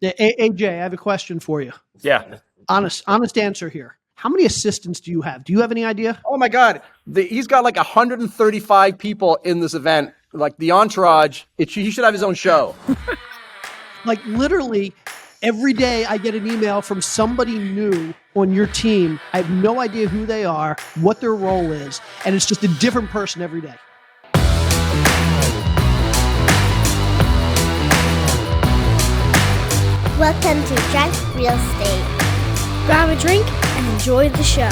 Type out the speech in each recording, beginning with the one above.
AJ, I have a question for you. Yeah. Honest answer here. How many assistants do you have? Do you have any idea? Oh my God. He's got like 135 people in this event. Like the entourage, he should have his own show. Like literally every day I get an email from somebody new on your team. I have no idea who they are, what their role is, and it's just a different person every day. Welcome to Drunk Real Estate. Grab a drink and enjoy the show.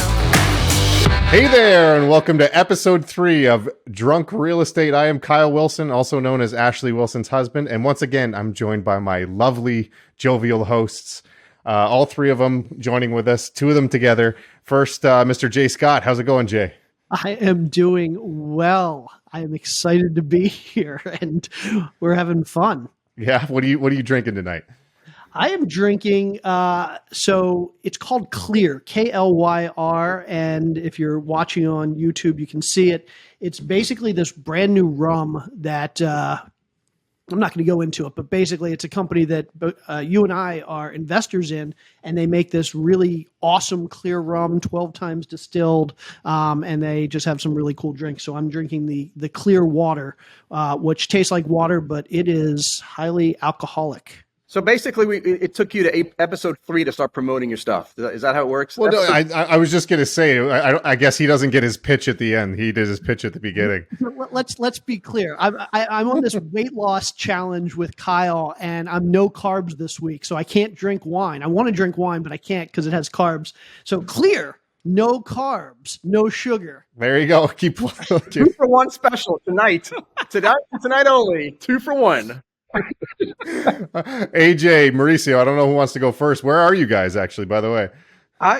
Hey there, and welcome to episode 3 of Drunk Real Estate. I am Kyle Wilson, also known as Ashley Wilson's husband. And once again, I'm joined by my lovely, jovial hosts. All 3 of them joining with us, 2 of them together. First, Mr. Jay Scott. How's it going, Jay? I am doing well. I am excited to be here, and we're having fun. Yeah, what are you drinking tonight? I am drinking, so it's called Clear, K-L-Y-R, and if you're watching on YouTube, you can see it. It's basically this brand new rum that, I'm not going to go into it, but basically it's a company that you and I are investors in, and they make this really awesome clear rum, 12 times distilled, and they just have some really cool drinks. So I'm drinking the Clear Water, which tastes like water, but it is highly alcoholic. So basically, it took you to episode 3 to start promoting your stuff. Is that how it works? Well, no, I was just going to say, I guess he doesn't get his pitch at the end. He did his pitch at the beginning. Let's be clear. I'm on this weight loss challenge with Kyle, and I'm no carbs this week, so I can't drink wine. I want to drink wine, but I can't because it has carbs. So Clear, no carbs, no sugar. There you go. Keep 2 for 1 special tonight. Tonight only. 2 for 1. AJ, Mauricio, I don't know who wants to go first. Where are you guys actually, by the way?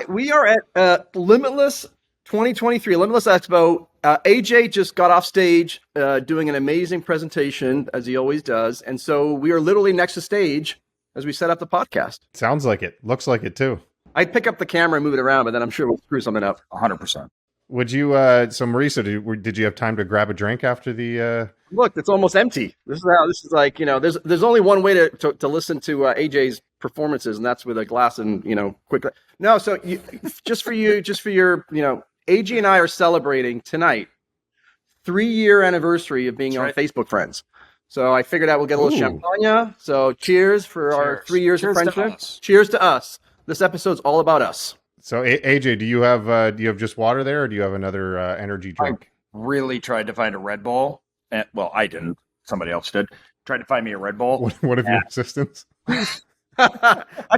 We are at Limitless 2023, Limitless Expo. AJ just got off stage doing an amazing presentation, as he always does. And so we are literally next to stage as we set up the podcast. Sounds like it. Looks like it too. I'd pick up the camera and move it around, but then I'm sure we'll screw something up. 100%. Would you, so Mauricio, did you have time to grab a drink after the... Look, it's almost empty. This is like, there's only one way to listen to AJ's performances, and that's with a glass and, quick. No, so just for your, AJ and I are celebrating tonight 3-year anniversary of being on Facebook Friends. So I figured out we'll get a little champagne. So cheers for our 3 years of friendship. Cheers to us. This episode's all about us. So AJ, do you have just water there, or do you have another energy drink? I really tried to find a Red Bull. Well, I didn't. Somebody else did. Tried to find me a Red Bull. What of your assistants? I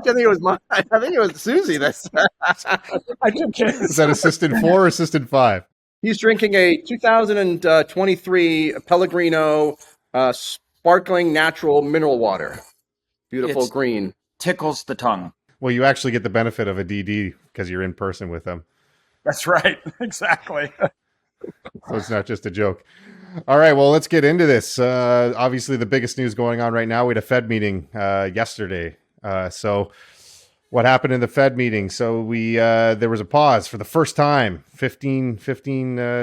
think it was mine. I think it was Susie. I took his. Is that assistant 4 or assistant 5? He's drinking a 2023 Pellegrino sparkling natural mineral water. Beautiful green. Tickles the tongue. Well, you actually get the benefit of a DD because you're in person with them. That's right. Exactly. So it's not just a joke. All right, well, let's get into this. Obviously, the biggest news going on right now, we had a Fed meeting yesterday. So what happened in the Fed meeting? So there was a pause for the first time, 15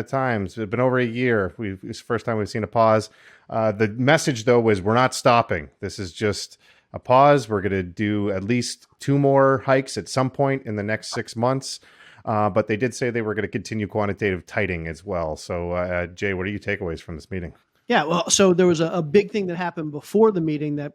times. It's been over a year. It's the first time we've seen a pause. The message, though, was we're not stopping. This is just a pause. We're going to do at least 2 more hikes at some point in the next 6 months. But they did say they were going to continue quantitative tightening as well. So, Jay, what are your takeaways from this meeting? Yeah, well, so there was a big thing that happened before the meeting that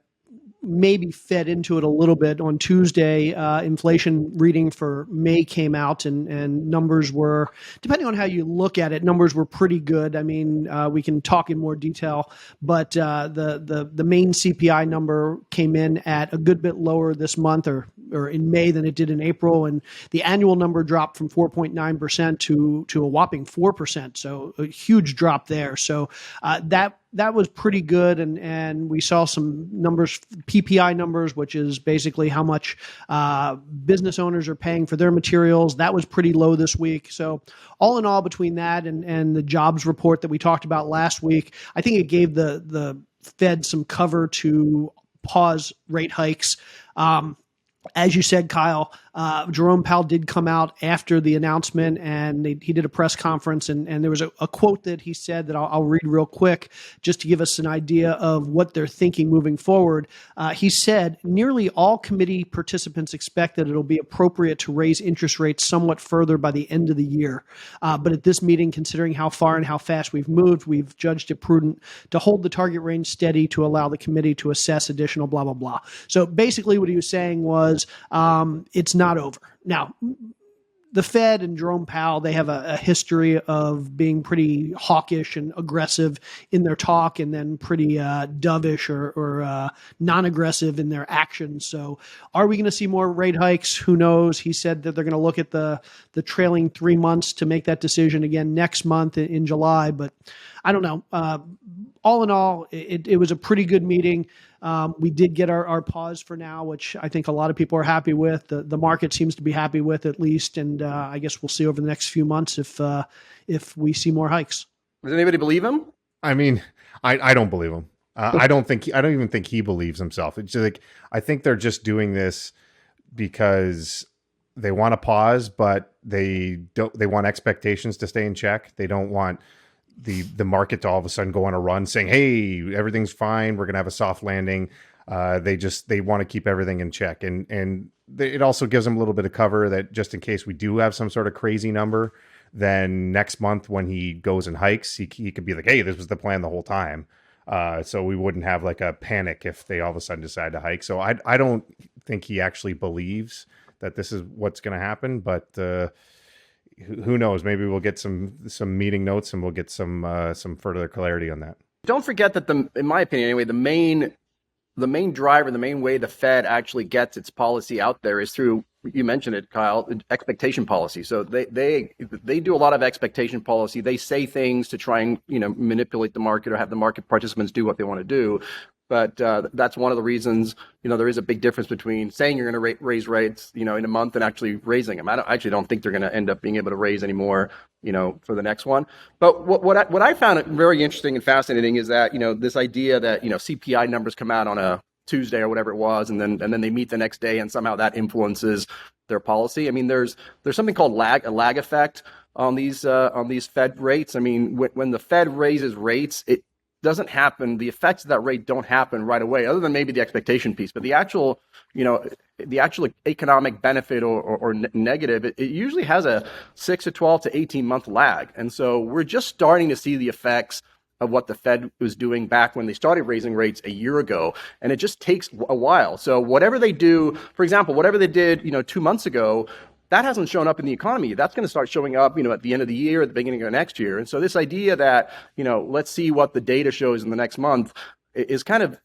maybe fed into it a little bit. On Tuesday, inflation reading for May came out, and numbers were, depending on how you look at it, numbers were pretty good. I mean, we can talk in more detail, but the main CPI number came in at a good bit lower this month or in May than it did in April, and the annual number dropped from 4.9% to a whopping 4%. So a huge drop there. So that was pretty good, and we saw some numbers, PPI numbers, which is basically how much business owners are paying for their materials. That was pretty low this week. So all in all, between that and the jobs report that we talked about last week, I think it gave the Fed some cover to pause rate hikes. As you said, Kyle, Jerome Powell did come out after the announcement, and he did a press conference, and there was a quote that he said that I'll read real quick just to give us an idea of what they're thinking moving forward. He said, nearly all committee participants expect that it'll be appropriate to raise interest rates somewhat further by the end of the year. But at this meeting, considering how far and how fast we've moved, we've judged it prudent to hold the target range steady to allow the committee to assess additional blah, blah, blah. So basically what he was saying was it's not over. Now, the Fed and Jerome Powell, they have a history of being pretty hawkish and aggressive in their talk, and then pretty dovish or non-aggressive in their actions. So are we going to see more rate hikes? Who knows? He said that they're going to look at the trailing 3 months to make that decision again next month in July. But I don't know. All in all, it was a pretty good meeting. We did get our pause for now, which I think a lot of people are happy with. The market seems to be happy with, at least, and I guess we'll see over the next few months if we see more hikes. Does anybody believe him? I mean, I don't believe him. I don't even think he believes himself. It's just like, I think they're just doing this because they want to pause, but they want expectations to stay in check. They don't want the market to all of a sudden go on a run saying, hey, everything's fine, we're going to have a soft landing. They want to keep everything in check. And it also gives them a little bit of cover that just in case we do have some sort of crazy number, then next month when he goes and hikes, he could be like, hey, this was the plan the whole time. So we wouldn't have like a panic if they all of a sudden decide to hike. So I don't think he actually believes that this is what's going to happen, but who knows? Maybe we'll get some meeting notes and we'll get some further clarity on that. Don't forget that in my opinion anyway, the main driver, the main way the Fed actually gets its policy out there is through, you mentioned it, Kyle, expectation policy. So they do a lot of expectation policy. They say things to try and manipulate the market or have the market participants do what they want to do. But that's one of the reasons, there is a big difference between saying you're going to raise rates, in a month and actually raising them. I actually don't think they're going to end up being able to raise any more, for the next one. But what I found very interesting and fascinating is that, this idea that, CPI numbers come out on a Tuesday or whatever it was, and then they meet the next day and somehow that influences their policy. I mean, there's something called a lag effect on these Fed rates. I mean, when the Fed raises rates, it doesn't happen. The effects of that rate don't happen right away, other than maybe the expectation piece. But the actual economic benefit or negative, it usually has a 6 to 12 to 18 month lag. And so we're just starting to see the effects of what the Fed was doing back when they started raising rates a year ago. And it just takes a while. So whatever they do, for example, whatever they did, 2 months ago, that hasn't shown up in the economy. That's going to start showing up, at the end of the year, at the beginning of next year. And so this idea that, let's see what the data shows in the next month is kind of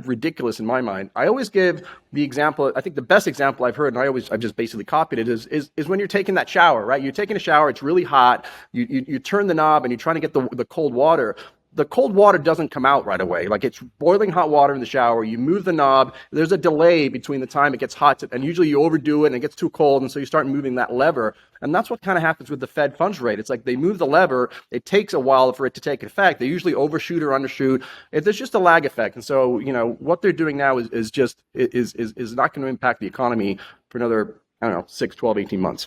ridiculous in my mind. I always give the example, I think the best example I've heard, and I've just basically copied it, is when you're taking that shower, right? You're taking a shower, it's really hot, you turn the knob and you're trying to get the cold water. The cold water doesn't come out right away. Like, it's boiling hot water in the shower. You move the knob. There's a delay between the time it gets hot and usually you overdo it and it gets too cold. And so you start moving that lever. And that's what kind of happens with the Fed funds rate. It's like they move the lever. It takes a while for it to take effect. They usually overshoot or undershoot. There's just a lag effect. And so, what they're doing now is not going to impact the economy for another, 6, 12, 18 months.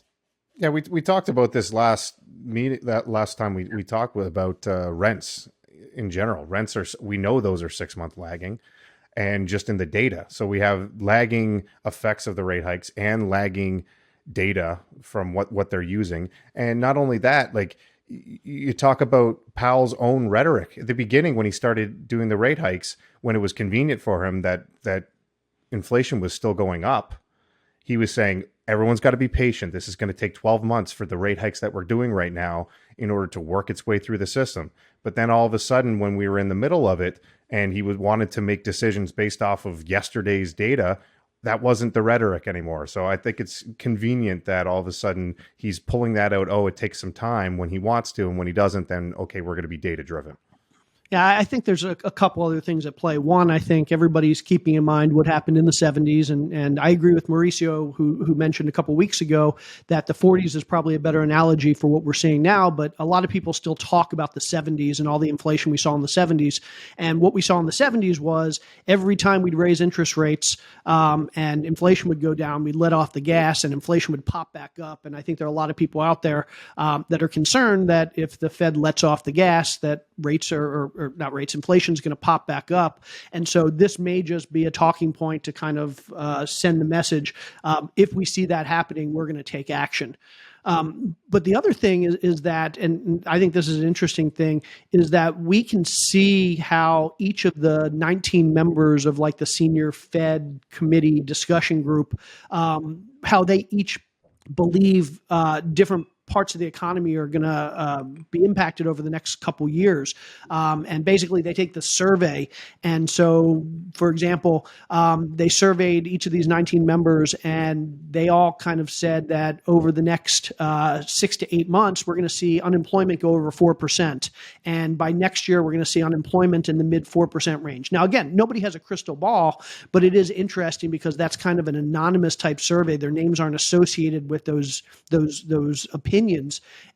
Yeah, we talked about this last time we talked about rents. In general, rents we know those are 6 month lagging, and just in the data. So we have lagging effects of the rate hikes and lagging data from what they're using. And not only that, like, you talk about Powell's own rhetoric at the beginning when he started doing the rate hikes, when it was convenient for him that inflation was still going up. He was saying, everyone's got to be patient. This is going to take 12 months for the rate hikes that we're doing right now in order to work its way through the system. But then all of a sudden, when we were in the middle of it and he wanted to make decisions based off of yesterday's data, that wasn't the rhetoric anymore. So I think it's convenient that all of a sudden he's pulling that out. Oh, it takes some time when he wants to. And when he doesn't, then, okay, we're going to be data driven. Yeah, I think there's a couple other things at play. One, I think everybody's keeping in mind what happened in the 70s, and I agree with Mauricio, who mentioned a couple weeks ago that the 40s is probably a better analogy for what we're seeing now, but a lot of people still talk about the 70s and all the inflation we saw in the 70s. And what we saw in the 70s was every time we'd raise interest rates and inflation would go down, we'd let off the gas and inflation would pop back up. And I think there are a lot of people out there that are concerned that if the Fed lets off the gas, that rates or not rates, inflation is going to pop back up. And so this may just be a talking point to kind of send the message. If we see that happening, we're going to take action. But the other thing is that, and I think this is an interesting thing, is that we can see how each of the 19 members of like the senior Fed committee discussion group, how they each believe different parts of the economy are going to be impacted over the next couple years. And basically they take the survey. And so, for example, they surveyed each of these 19 members and they all kind of said that over the next 6 to 8 months, we're going to see unemployment go over 4%. And by next year, we're going to see unemployment in the mid 4% range. Now, again, nobody has a crystal ball, but it is interesting because that's kind of an anonymous type survey. Their names aren't associated with those opinions.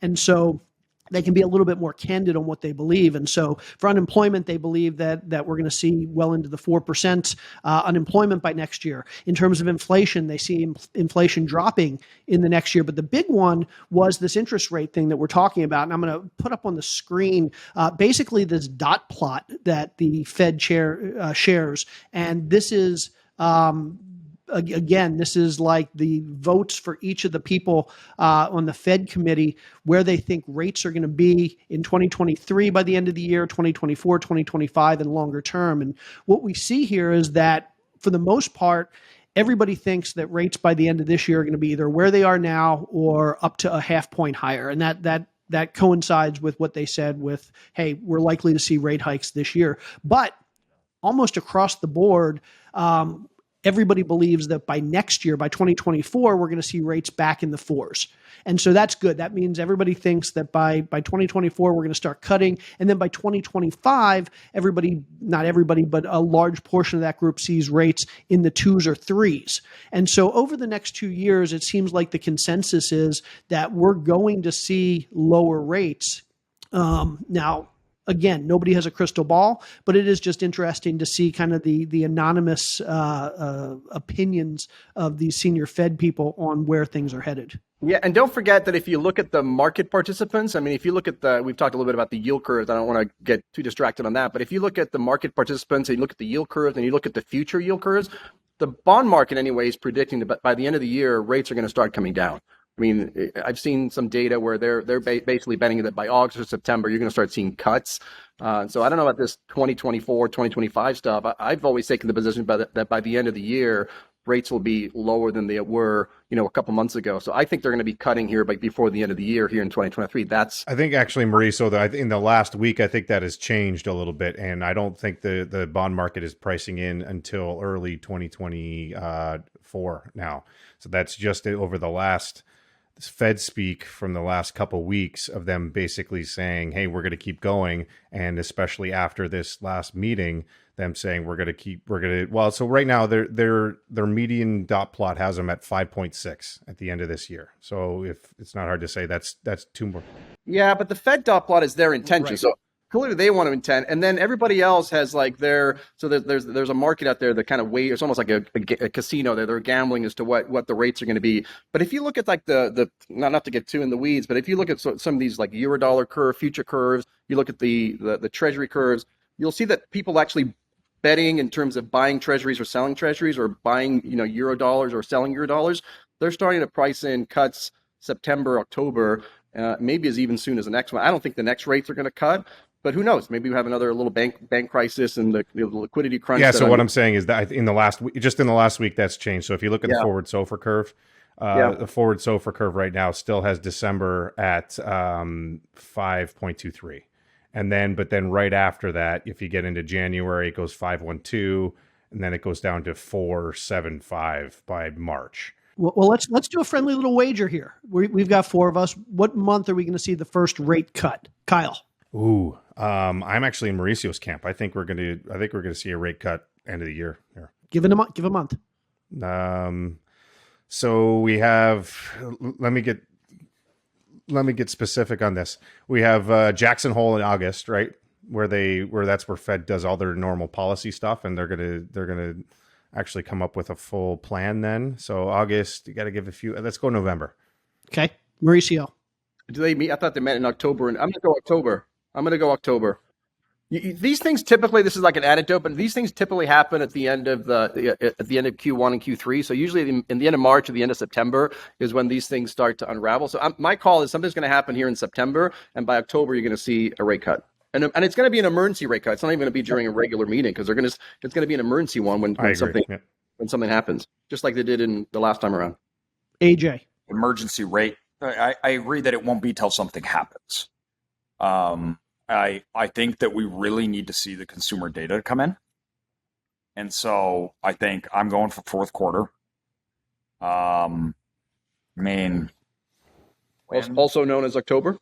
And so they can be a little bit more candid on what they believe. And so for unemployment, they believe that we're going to see well into the 4% unemployment by next year. In terms of inflation, they see inflation dropping in the next year. But the big one was this interest rate thing that we're talking about. And I'm going to put up on the screen basically this dot plot that the Fed shares. And this is again, this is like the votes for each of the people on the Fed committee where they think rates are going to be in 2023 by the end of the year, 2024, 2025, and longer term. And what we see here is that for the most part, everybody thinks that rates by the end of this year are going to be either where they are now or up to a half point higher. And that coincides with what they said with, hey, we're likely to see rate hikes this year. But almost across the board, everybody believes that by next year, by 2024, we're going to see rates back in the fours. And so that's good. That means everybody thinks that by 2024, we're going to start cutting. And then by 2025, not everybody, but a large portion of that group sees rates in the 2s or 3s. And so over the next 2 years, it seems like the consensus is that we're going to see lower rates. Now, again, nobody has a crystal ball, but it is just interesting to see kind of the anonymous opinions of these senior Fed people on where things are headed. Yeah, and don't forget that if you look at the market participants, I mean, if you look at we've talked a little bit about the yield curves. I don't want to get too distracted on that, but if you look at the market participants and you look at the yield curves and you look at the future yield curves, the bond market anyway is predicting that by the end of the year, rates are going to start coming down. I mean, I've seen some data where they're basically betting that by August or September, you're going to start seeing cuts. So I don't know about this 2024, 2025 stuff. I've always taken the position that by the end of the year, rates will be lower than they were, a couple months ago. So I think they're going to be cutting here before the end of the year here in 2023. I think actually, Mauricio, that in the last week, I think that has changed a little bit. And I don't think the bond market is pricing in until early 2024 now. So that's just over the last Fed speak from the last couple of weeks of them basically saying, hey, we're going to keep going. And especially after this last meeting, them saying so right now their median dot plot has them at 5.6 at the end of this year. So if it's not hard to say that's two more. Yeah, but the Fed dot plot is their intention. Right. So clearly they want to intend, and then everybody else has like there's a market out there that kind of it's almost like a casino there. They're gambling as to what the rates are going to be. But if you look at like the not to get too in the weeds, but if you look at some of these like Eurodollar curve, future curves, you look at the Treasury curves, you'll see that people actually betting in terms of buying treasuries or selling treasuries or buying Eurodollars or selling Eurodollars, they're starting to price in cuts September, October, maybe as even soon as the next one. I don't think the next rates are going to cut. But who knows? Maybe we have another little bank crisis and the liquidity crunch. Yeah. So what I'm saying is that in the last week, that's changed. So if you look at the forward SOFR curve, the forward SOFR curve right now still has December at 5.23, but then right after that, if you get into January, it goes 5.12, and then it goes down to 4.75 by March. Well, let's do a friendly little wager here. We've got four of us. What month are we going to see the first rate cut, Kyle? Ooh, I'm actually in Mauricio's camp. I think we're gonna see a rate cut end of the year here. Give it a month. Give a month. So we have. Let me get specific on this. We have Jackson Hole in August, right? Where that's where Fed does all their normal policy stuff, and they're gonna actually come up with a full plan then. So August, you got to give a few. Let's go November. Okay, Mauricio. Do they meet? I thought they met in October, and I'm going to go October. These things typically, this is like an anecdote, but these things typically happen at the end of Q1 and Q3. So usually in the end of March or the end of September is when these things start to unravel. So my call is something's going to happen here in September, and by October you're going to see a rate cut, and it's going to be an emergency rate cut. It's not even going to be during a regular meeting because it's going to be an emergency one when something happens, just like they did in the last time around. AJ. Emergency rate. I agree that it won't be till something happens. I think that we really need to see the consumer data come in. And so I think I'm going for fourth quarter. Also known as October.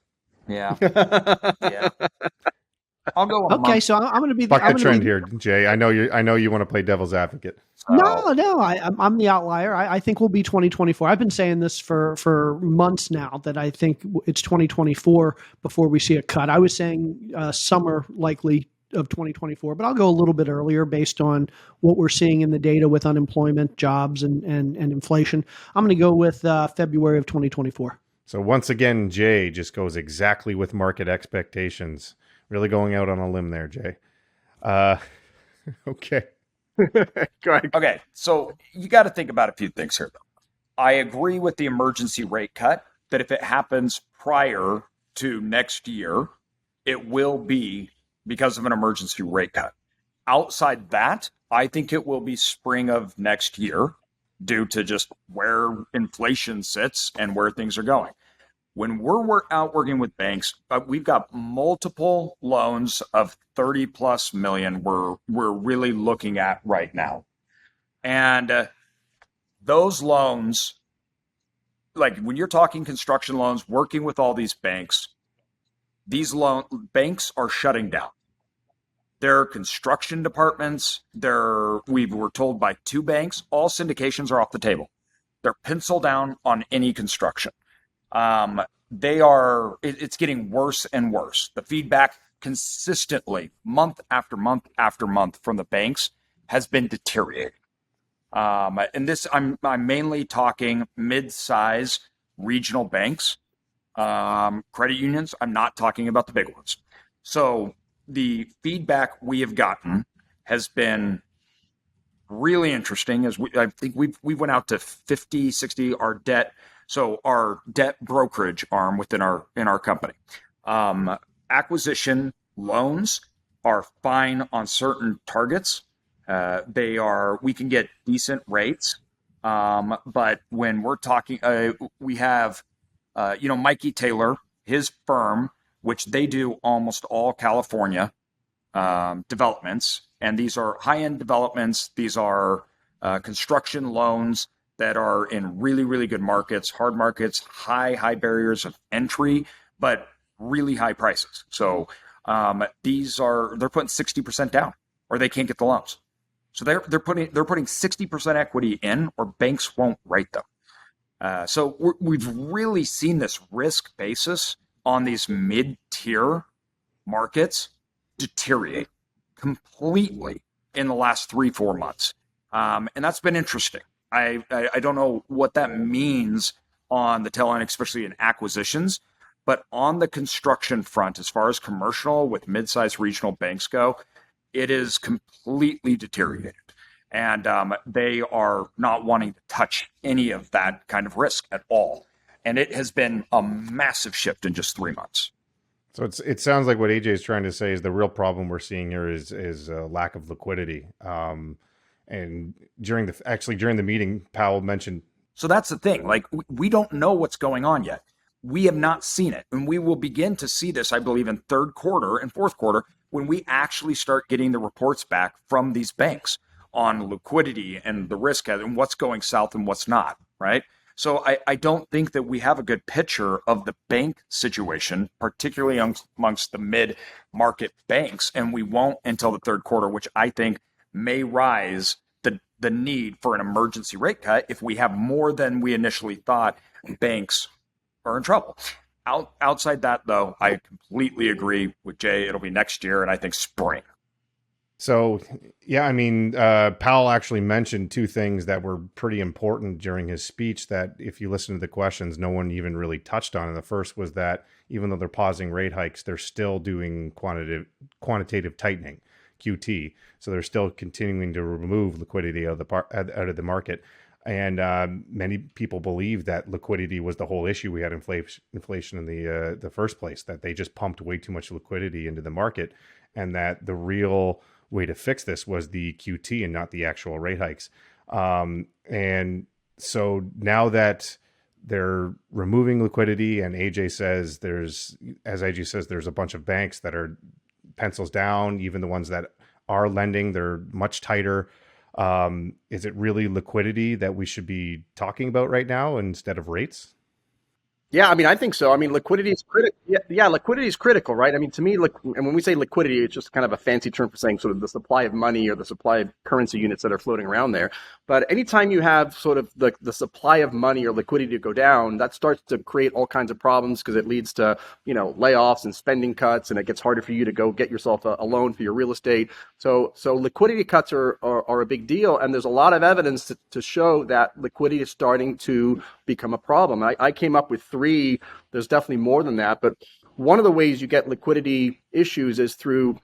Yeah. Yeah. I'll go. Okay, so I'm going to be buck the trend here, Jay. I know you want to play devil's advocate. So, No, I'm the outlier. I think we'll be 2024. I've been saying this for months now that I think it's 2024 before we see a cut. I was saying summer likely of 2024, but I'll go a little bit earlier based on what we're seeing in the data with unemployment, jobs, and inflation. I'm going to go with February of 2024. So once again, Jay just goes exactly with market expectations. Really going out on a limb there, Jay. Okay. Go ahead. Okay, so you got to think about a few things here, though. I agree with the emergency rate cut that if it happens prior to next year, it will be because of an emergency rate cut. Outside that, I think it will be spring of next year due to just where inflation sits and where things are going. When we're out working with banks, we've got multiple loans of 30 plus million we're really looking at right now. And those loans, like when you're talking construction loans, working with all these banks, banks are shutting down. Their construction departments, we were told by two banks, all syndications are off the table. They're pencil down on any construction. It's getting worse and worse. The feedback consistently, month after month after month from the banks has been deteriorating. And this, I'm mainly talking mid-size regional banks, credit unions. I'm not talking about the big ones. So the feedback we have gotten has been really interesting. I think we went out to 50, 60, our debt brokerage arm within our company. Acquisition loans are fine on certain targets. We can get decent rates. But when we're talking, we have, Mikey Taylor, his firm, which they do almost all California developments. And these are high-end developments. These are construction loans that are in really, really good markets, hard markets, high barriers of entry, but really high prices. So they're putting 60% down, or they can't get the loans. So they're putting 60% equity in, or banks won't write them. So we've really seen this risk basis on these mid-tier markets deteriorate completely in the last 3-4 months, and that's been interesting. I don't know what that means on the tail end, especially in acquisitions, but on the construction front, as far as commercial with mid-sized regional banks go, it is completely deteriorated. And they are not wanting to touch any of that kind of risk at all. And it has been a massive shift in just 3 months. So it sounds like what AJ is trying to say is the real problem we're seeing here is a lack of liquidity. And during the meeting, Powell mentioned. So that's the thing. Like, we don't know what's going on yet. We have not seen it. And we will begin to see this, I believe, in third quarter and fourth quarter when we actually start getting the reports back from these banks on liquidity and the risk and what's going south and what's not, right? So I don't think that we have a good picture of the bank situation, particularly amongst the mid-market banks, and we won't until the third quarter, which I think may rise the need for an emergency rate cut if we have more than we initially thought. Banks are in trouble. Outside that, though, I completely agree with Jay. It'll be next year, and I think spring. So, yeah, I mean, Powell actually mentioned two things that were pretty important during his speech that if you listen to the questions, no one even really touched on. And the first was that even though they're pausing rate hikes, they're still doing quantitative tightening, QT. So they're still continuing to remove liquidity out of the market. And many people believe that liquidity was the whole issue. We had inflation in the first place, that they just pumped way too much liquidity into the market, and that the real way to fix this was the QT and not the actual rate hikes. And so now that they're removing liquidity, and AJ says there's a bunch of banks that are pencils down, even the ones that are lending, they're much tighter. Is it really liquidity that we should be talking about right now instead of rates? Yeah, I mean, I think so. I mean, liquidity is critical. Yeah, liquidity is critical, right? I mean, to me, and when we say liquidity, it's just kind of a fancy term for saying sort of the supply of money or the supply of currency units that are floating around there. But anytime you have sort of the supply of money or liquidity to go down, that starts to create all kinds of problems because it leads to, layoffs and spending cuts, and it gets harder for you to go get yourself a loan for your real estate. So liquidity cuts are a big deal, and there's a lot of evidence to show that liquidity is starting to become a problem. I came up with three. There's definitely more than that, but one of the ways you get liquidity issues is through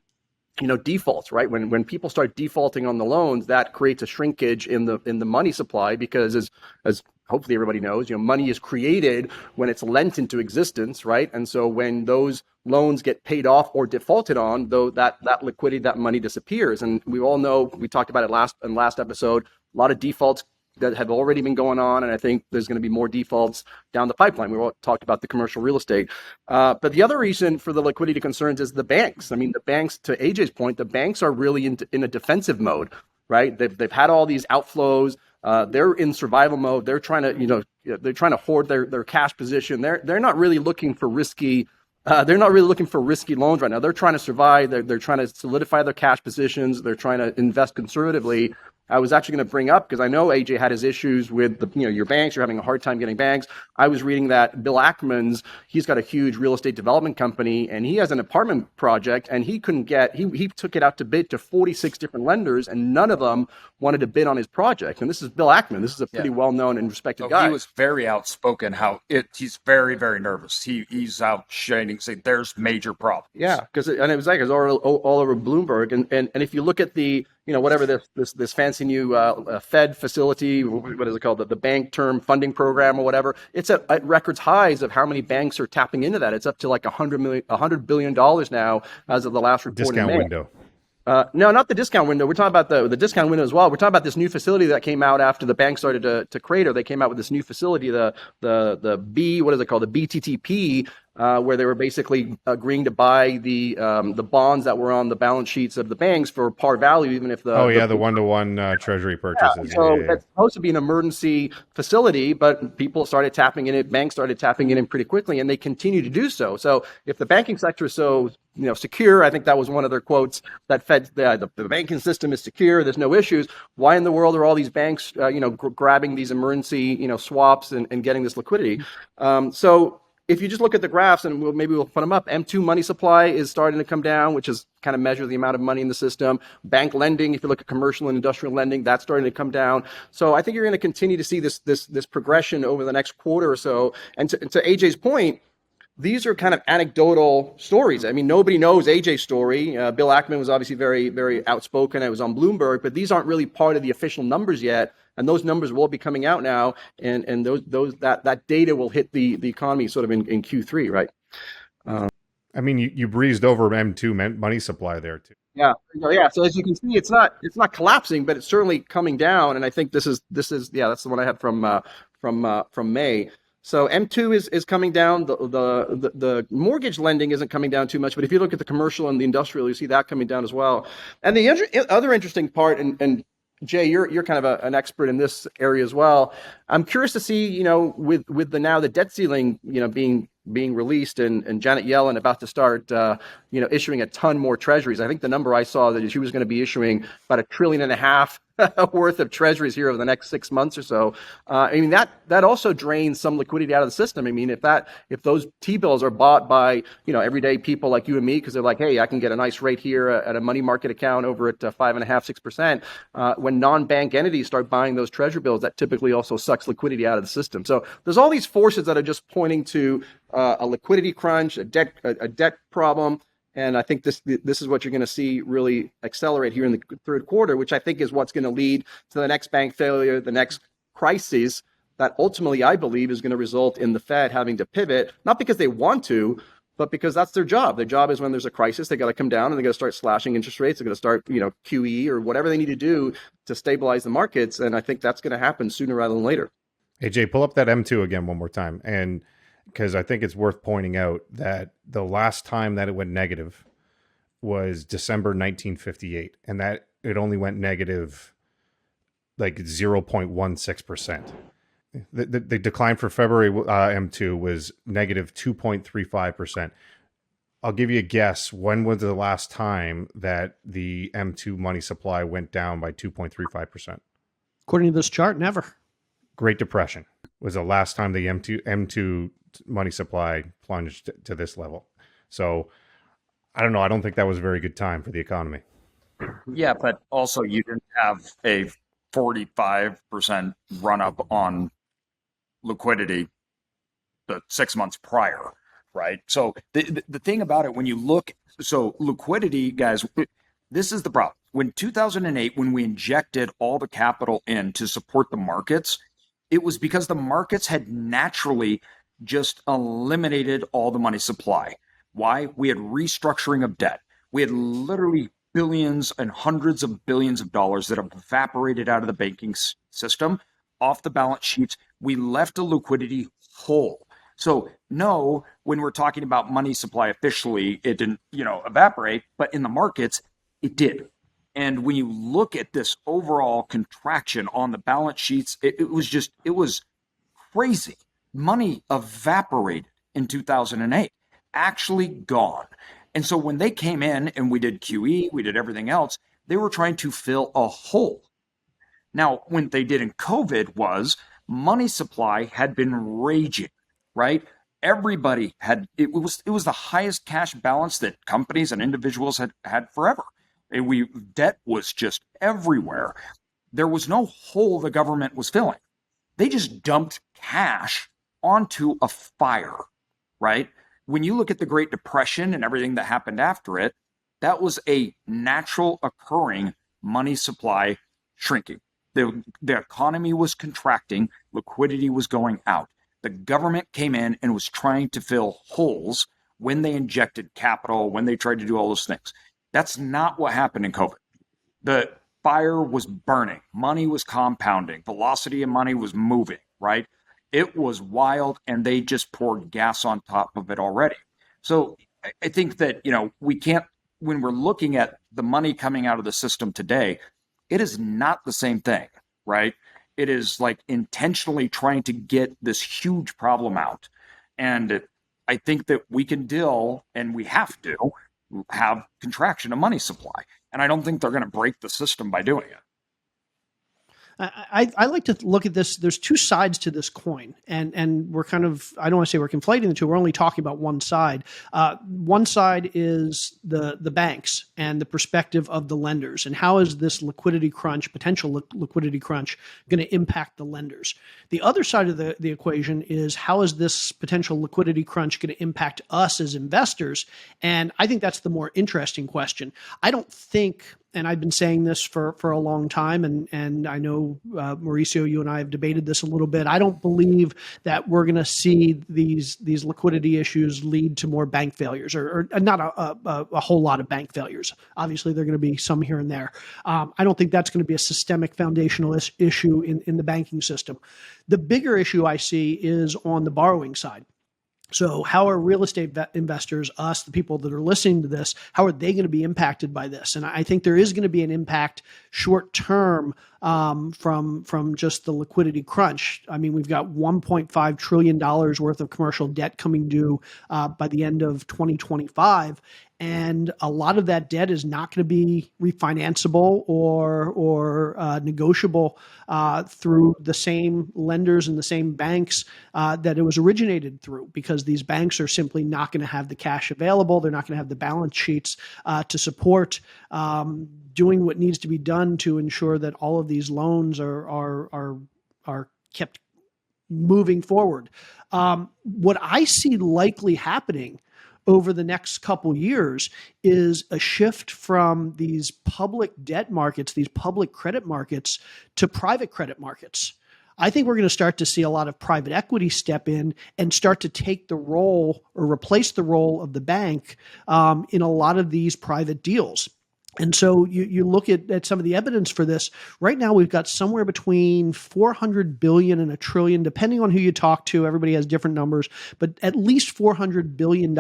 defaults, right? When people start defaulting on the loans, that creates a shrinkage in the money supply, because as hopefully everybody knows, money is created when it's lent into existence, right? And so when those loans get paid off or defaulted on, though, that liquidity, that money disappears. And we all know, we talked about it last episode, a lot of defaults that have already been going on, and I think there's going to be more defaults down the pipeline. We all talked about the commercial real estate. But the other reason for the liquidity concerns is the banks. I mean, the banks, to AJ's point, the banks are really in a defensive mode, right? They've had all these outflows. They're in survival mode. They're trying to hoard their cash position. They're not really looking for risky. They're not really looking for risky loans right now. They're trying to survive. They're trying to solidify their cash positions. They're trying to invest conservatively. I was actually going to bring up, because I know AJ had his issues with your banks. You're having a hard time getting banks. I was reading that Bill Ackman's, he's got a huge real estate development company, and he has an apartment project, and he couldn't get, he took it out to bid to 46 different lenders, and none of them wanted to bid on his project. And this is Bill Ackman. This is a pretty well-known and respected guy. He was very outspoken. He's very, very nervous. He's out shining, saying there's major problems. Yeah, and it was all over Bloomberg. And if you look at the whatever this fancy new Fed facility, what is it called? The bank term funding program or whatever. It's at records highs of how many banks are tapping into that. It's up to like $100 billion now as of the last report. Discount window. No, not the discount window. We're talking about the discount window as well. We're talking about this new facility that came out after the bank started to crater. They came out with this new facility, the BTTP, where they were basically agreeing to buy the bonds that were on the balance sheets of the banks for par value, even if the one-to-one treasury purchases. So it's supposed to be an emergency facility, but people started tapping in it. Banks started tapping in pretty quickly, and they continue to do so. So if the banking sector is so secure, I think that was one of their quotes, that the banking system is secure, there's no issues. Why in the world are all these banks grabbing these emergency swaps and getting this liquidity? So if you just look at the graphs, and maybe we'll put them up, M2 money supply is starting to come down, which is kind of measure the amount of money in the system. Bank lending, if you look at commercial and industrial lending, that's starting to come down. So I think you're going to continue to see this progression over the next quarter or so. And to AJ's point, these are kind of anecdotal stories. I mean, nobody knows AJ's story. Bill Ackman was obviously very, very outspoken. It was on Bloomberg, but these aren't really part of the official numbers yet. And those numbers will be coming out now, and that data will hit the economy sort of in Q3, right? I mean, you breezed over M2 money supply there too. Yeah. So as you can see, it's not collapsing, but it's certainly coming down. And I think this is that's the one I had from May. So M2 is coming down. The mortgage lending isn't coming down too much, but if you look at the commercial and the industrial, you see that coming down as well. And the other interesting part, and Jay, you're kind of an expert in this area as well. I'm curious to see, with the debt ceiling, being released and Janet Yellen about to start, issuing a ton more treasuries. I think the number I saw that she was going to be issuing about $1.5 trillion worth of treasuries here over the next 6 months or so. That also drains some liquidity out of the system. I mean, if those T-bills are bought by, everyday people like you and me, because they're like, hey, I can get a nice rate here at a money market account over at 5.5%, 6%. When non-bank entities start buying those treasury bills, that typically also sucks liquidity out of the system. So there's all these forces that are just pointing to a liquidity crunch, a debt problem. And I think this is what you're going to see really accelerate here in the third quarter, which I think is what's going to lead to the next bank failure, the next crisis that ultimately I believe is going to result in the Fed having to pivot, not because they want to, but because that's their job. Their job is when there's a crisis, they got to come down and they got to start slashing interest rates. They're going to start, QE or whatever they need to do to stabilize the markets. And I think that's going to happen sooner rather than later. Hey, Jay, pull up that M2 again one more time. And because I think it's worth pointing out that the last time that it went negative was December 1958, and that it only went negative like 0.16%. The decline for February M2 was negative 2.35%. I'll give you a guess. When was the last time that the M2 money supply went down by 2.35%? According to this chart, never. Great Depression was the last time the M2 money supply plunged to this level. So I don't know. I don't think that was a very good time for the economy. Yeah, but also you didn't have a 45% run up on liquidity the 6 months prior, right? So the thing about it, when you look, so liquidity, guys, this is the problem. When 2008, when we injected all the capital in to support the markets, it was because the markets had naturally just eliminated all the money supply. Why? We had restructuring of debt. We had literally billions and hundreds of billions of dollars that have evaporated out of the banking system, off the balance sheets. We left a liquidity hole. So no, when we're talking about money supply officially, it didn't, evaporate, but in the markets, it did. And when you look at this overall contraction on the balance sheets, it was crazy. Money evaporated in 2008, actually gone. And so when they came in and we did QE, we did everything else, they were trying to fill a hole. Now, what they did in COVID was money supply had been raging, right? Everybody had, it was the highest cash balance that companies and individuals had forever. Debt was just everywhere. There was no hole the government was filling. They just dumped cash onto a fire, right? When you look at the Great Depression and everything that happened after it, that was a natural occurring money supply shrinking. The economy was contracting, liquidity was going out. The government came in and was trying to fill holes when they injected capital, when they tried to do all those things. That's not what happened in COVID. The fire was burning, money was compounding, velocity of money was moving, right? It was wild, and they just poured gas on top of it already. So I think that, we can't, when we're looking at the money coming out of the system today, it is not the same thing, right? It is like intentionally trying to get this huge problem out. And I think that we can deal, and we have to have contraction of money supply. And I don't think they're going to break the system by doing it. I like to look at this. There's two sides to this coin, and we're kind of, I don't want to say we're conflating the two. We're only talking about one side. One side is the banks and the perspective of the lenders, and how is this liquidity crunch, potential liquidity crunch, going to impact the lenders? The other side of the equation is how is this potential liquidity crunch going to impact us as investors? And I think that's the more interesting question. I don't think, and I've been saying this for a long time, and I know, Mauricio, you and I have debated this a little bit. I don't believe that we're going to see these liquidity issues lead to more bank failures, or not a whole lot of bank failures. Obviously, there are going to be some here and there. I don't think that's going to be a systemic foundational issue in the banking system. The bigger issue I see is on the borrowing side. So how are real estate investors, us, the people that are listening to this, how are they going to be impacted by this? And I think there is going to be an impact short term from just the liquidity crunch. I mean, we've got $1.5 trillion worth of commercial debt coming due by the end of 2025. And a lot of that debt is not going to be refinanceable or negotiable through the same lenders and the same banks that it was originated through, because these banks are simply not going to have the cash available. They're not going to have the balance sheets to support doing what needs to be done to ensure that all of these loans are kept moving forward. What I see likely happening over the next couple years is a shift from these public debt markets, these public credit markets, to private credit markets. I think we're going to start to see a lot of private equity step in and start to take the role or replace the role of the bank in a lot of these private deals. And so you look at some of the evidence for this. Right now, we've got somewhere between 400 billion and a trillion, depending on who you talk to. Everybody has different numbers, but at least $400 billion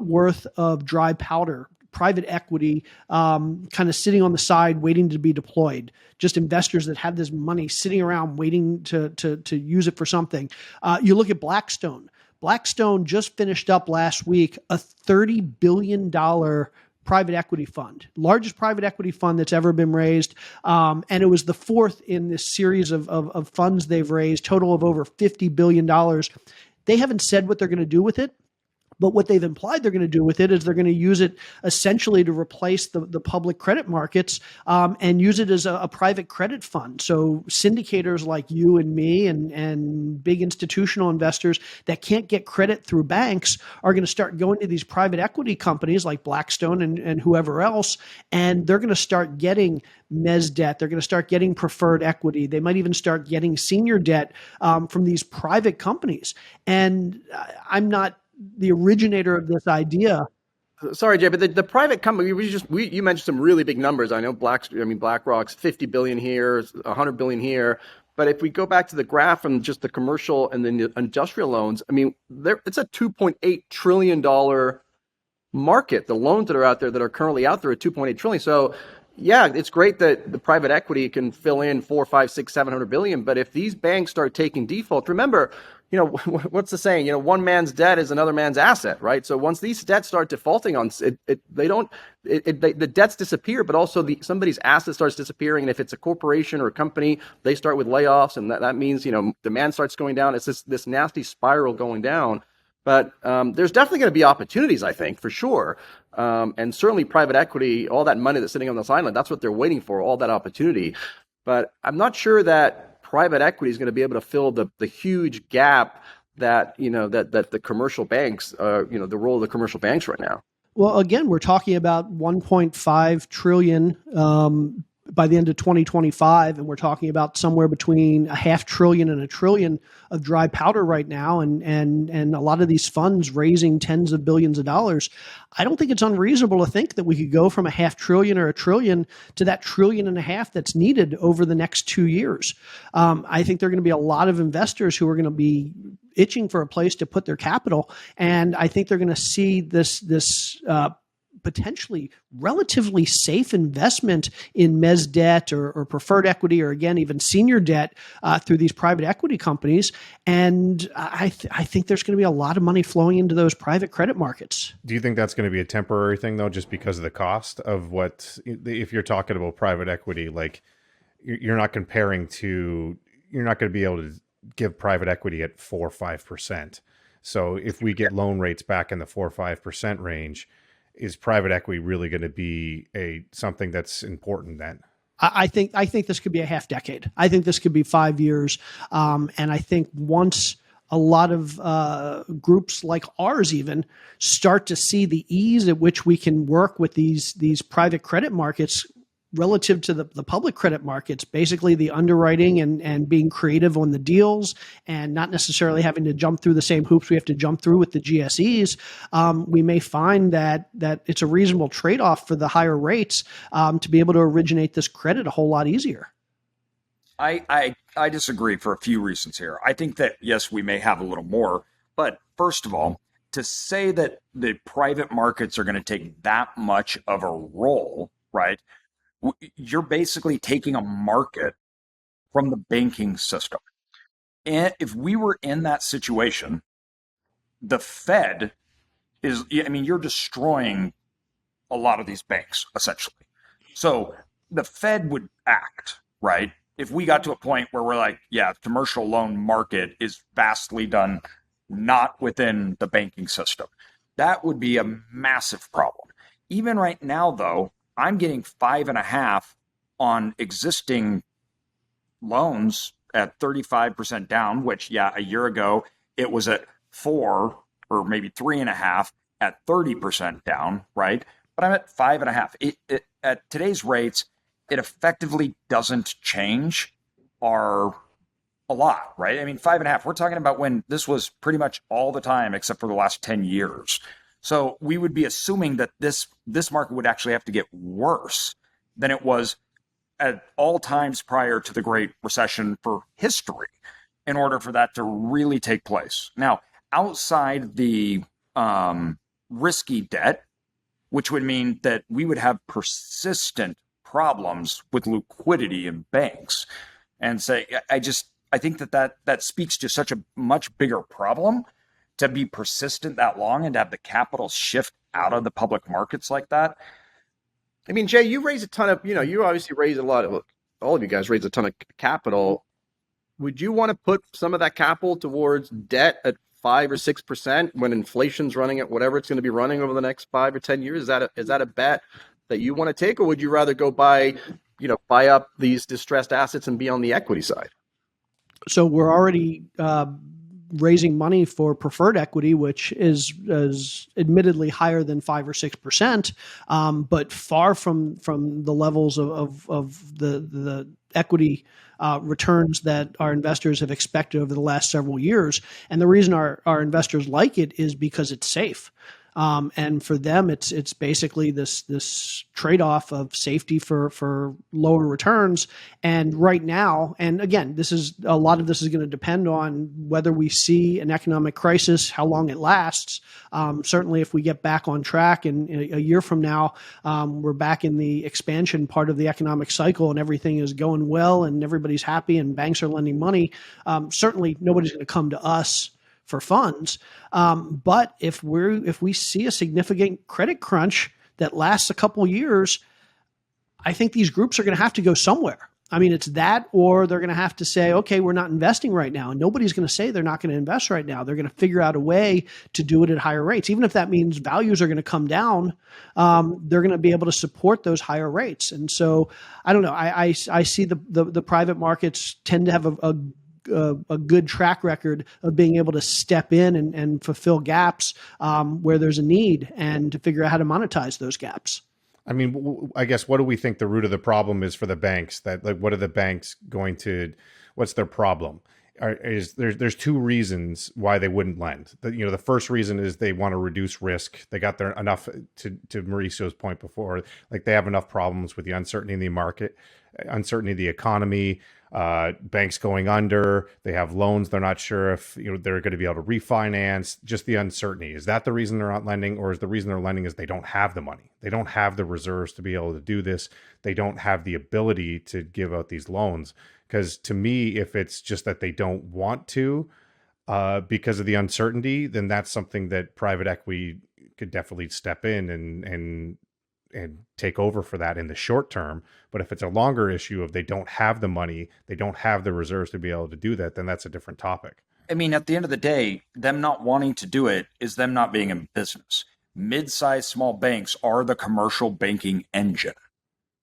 worth of dry powder, private equity, kind of sitting on the side waiting to be deployed. Just investors that have this money sitting around waiting to use it for something. You look at Blackstone. Blackstone just finished up last week a $30 billion private equity fund, largest private equity fund that's ever been raised. And it was the fourth in this series of funds they've raised, total of over $50 billion. They haven't said what they're going to do with it. But what they've implied they're going to do with it is they're going to use it essentially to replace the public credit markets and use it as a private credit fund. So syndicators like you and me and big institutional investors that can't get credit through banks are going to start going to these private equity companies like Blackstone and whoever else, and they're going to start getting mezz debt. They're going to start getting preferred equity. They might even start getting senior debt from these private companies. And I'm not the originator of this idea. Sorry, Jay, but the private company, you mentioned some really big numbers. I know BlackRock's 50 billion here, 100 billion here. But if we go back to the graph from just the commercial and the industrial loans, I mean, it's a $2.8 trillion market. The loans that are out there that are currently out there are 2.8 trillion. So yeah, it's great that the private equity can fill in 4, 5, 6, 700 billion. But if these banks start taking default, remember, what's the saying? One man's debt is another man's asset, right? So once these debts start defaulting on the debts disappear, but also somebody's asset starts disappearing. And if it's a corporation or a company, they start with layoffs, and that means demand starts going down. It's this nasty spiral going down. But there's definitely going to be opportunities, I think, for sure. And certainly private equity, all that money that's sitting on the sideline, that's what they're waiting for, all that opportunity. But I'm not sure that private equity is going to be able to fill the huge gap that that the commercial banks, the role of the commercial banks right now. Well, again, we're talking about 1.5 trillion by the end of 2025, and we're talking about somewhere between a half trillion and a trillion of dry powder right now, and a lot of these funds raising tens of billions of dollars. I don't think it's unreasonable to think that we could go from a half trillion or a trillion to that $1.5 trillion that's needed over the next 2 years. I think there are going to be a lot of investors who are going to be itching for a place to put their capital, and I think they're going to see this potentially relatively safe investment in mezz debt or preferred equity, or again, even senior debt through these private equity companies. And I think there's going to be a lot of money flowing into those private credit markets. Do you think that's going to be a temporary thing though, just because of the cost of if you're talking about private equity, like you're not going to be able to give private equity at 4 or 5%. So if we get loan rates back in the 4 or 5% range, is private equity really going to be something that's important then? I think this could be a half decade. I think this could be 5 years. And I think once a lot of groups like ours even start to see the ease at which we can work with these private credit markets relative to the public credit markets, basically the underwriting and being creative on the deals and not necessarily having to jump through the same hoops we have to jump through with the GSEs, we may find that it's a reasonable trade-off for the higher rates to be able to originate this credit a whole lot easier. I disagree for a few reasons here. I think that, yes, we may have a little more But first of all, to say that the private markets are going to take that much of a role, right? You're basically taking a market from the banking system. And if we were in that situation, the Fed is, I mean, you're destroying a lot of these banks, essentially. So the Fed would act, right? If we got to a point where we're like, yeah, the commercial loan market is vastly done not within the banking system, that would be a massive problem. Even right now, though, I'm getting 5.5 on existing loans at 35% down, which, yeah, a year ago it was at 4 or maybe 3.5 at 30% down, right? But I'm at 5.5. At today's rates, it effectively doesn't change our a lot, right? I mean, 5.5. We're talking about when this was pretty much all the time, except for the last 10 years. So we would be assuming that this market would actually have to get worse than it was at all times prior to the Great Recession for history in order for that to really take place. Now, outside the risky debt, which would mean that we would have persistent problems with liquidity in banks. And say, I think that speaks to such a much bigger problem to be persistent that long and to have the capital shift out of the public markets like that. I mean, Jay, you raise a ton of, you obviously raise a lot of, all of you guys raise a ton of capital. Would you want to put some of that capital towards debt at 5 or 6% when inflation's running at whatever it's going to be running over the next 5 or 10 years? Is that a bet that you want to take, or would you rather go buy up these distressed assets and be on the equity side? So we're already raising money for preferred equity, which is admittedly higher than 5 or 6%, but far from the levels of the equity returns that our investors have expected over the last several years. And the reason our investors like it is because it's safe. And for them, it's basically this trade-off of safety for lower returns. And right now, and again, a lot of this is going to depend on whether we see an economic crisis, how long it lasts. Certainly, if we get back on track and a year from now, we're back in the expansion part of the economic cycle and everything is going well and everybody's happy and banks are lending money, certainly nobody's going to come to us for funds. But if we see a significant credit crunch that lasts a couple years, I think these groups are going to have to go somewhere. I mean, it's that, or they're going to have to say, okay, we're not investing right now. And nobody's going to say they're not going to invest right now. They're going to figure out a way to do it at higher rates. Even if that means values are going to come down, they're going to be able to support those higher rates. And so I don't know. I see the private markets tend to have a good track record of being able to step in and fulfill gaps where there's a need and to figure out how to monetize those gaps. I mean, I guess, what do we think the root of the problem is for the banks? What are the banks what's their problem? There's two reasons why they wouldn't lend. The first reason is they want to reduce risk. They got enough, to Mauricio's point before, like they have enough problems with the uncertainty in the market, uncertainty of the economy, banks going under, they have loans. They're not sure if they're going to be able to refinance, just the uncertainty. Is that the reason they're not lending, or is the reason they're lending is they don't have the money? They don't have the reserves to be able to do this. They don't have the ability to give out these loans. Because to me, if it's just that they don't want to because of the uncertainty, then that's something that private equity could definitely step in and take over for that in the short term. But if it's a longer issue of they don't have the money, they don't have the reserves to be able to do that, then that's a different topic. I mean, at the end of the day, them not wanting to do it is them not being in business. Mid-sized small banks are the commercial banking engine.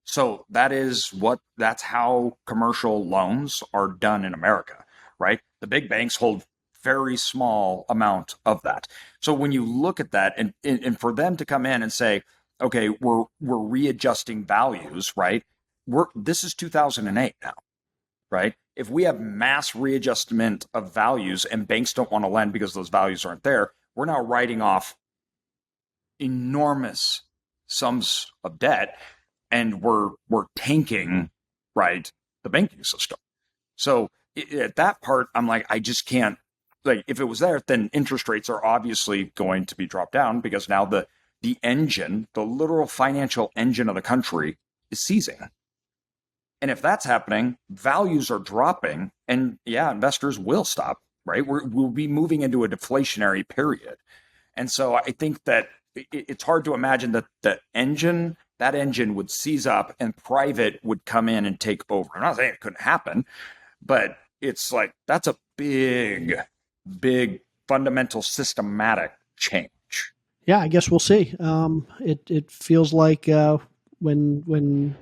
So that's how commercial loans are done in America, right? The big banks hold very small amount of that. So when you look at that and for them to come in and say, okay, we're readjusting values, right? This is 2008 now, right? If we have mass readjustment of values and banks don't want to lend because those values aren't there, we're now writing off enormous sums of debt, and we're tanking, right, the banking system. So at that part, I'm like, I just can't like if it was there, then interest rates are obviously going to be dropped down because now the engine, the literal financial engine of the country, is seizing. And if that's happening, values are dropping, and investors will stop. Right, we'll be moving into a deflationary period, and so I think that it's hard to imagine that that engine would seize up and private would come in and take over. I'm not saying it couldn't happen, but it's like that's a big fundamental systematic change. Yeah, I guess we'll see. It feels like when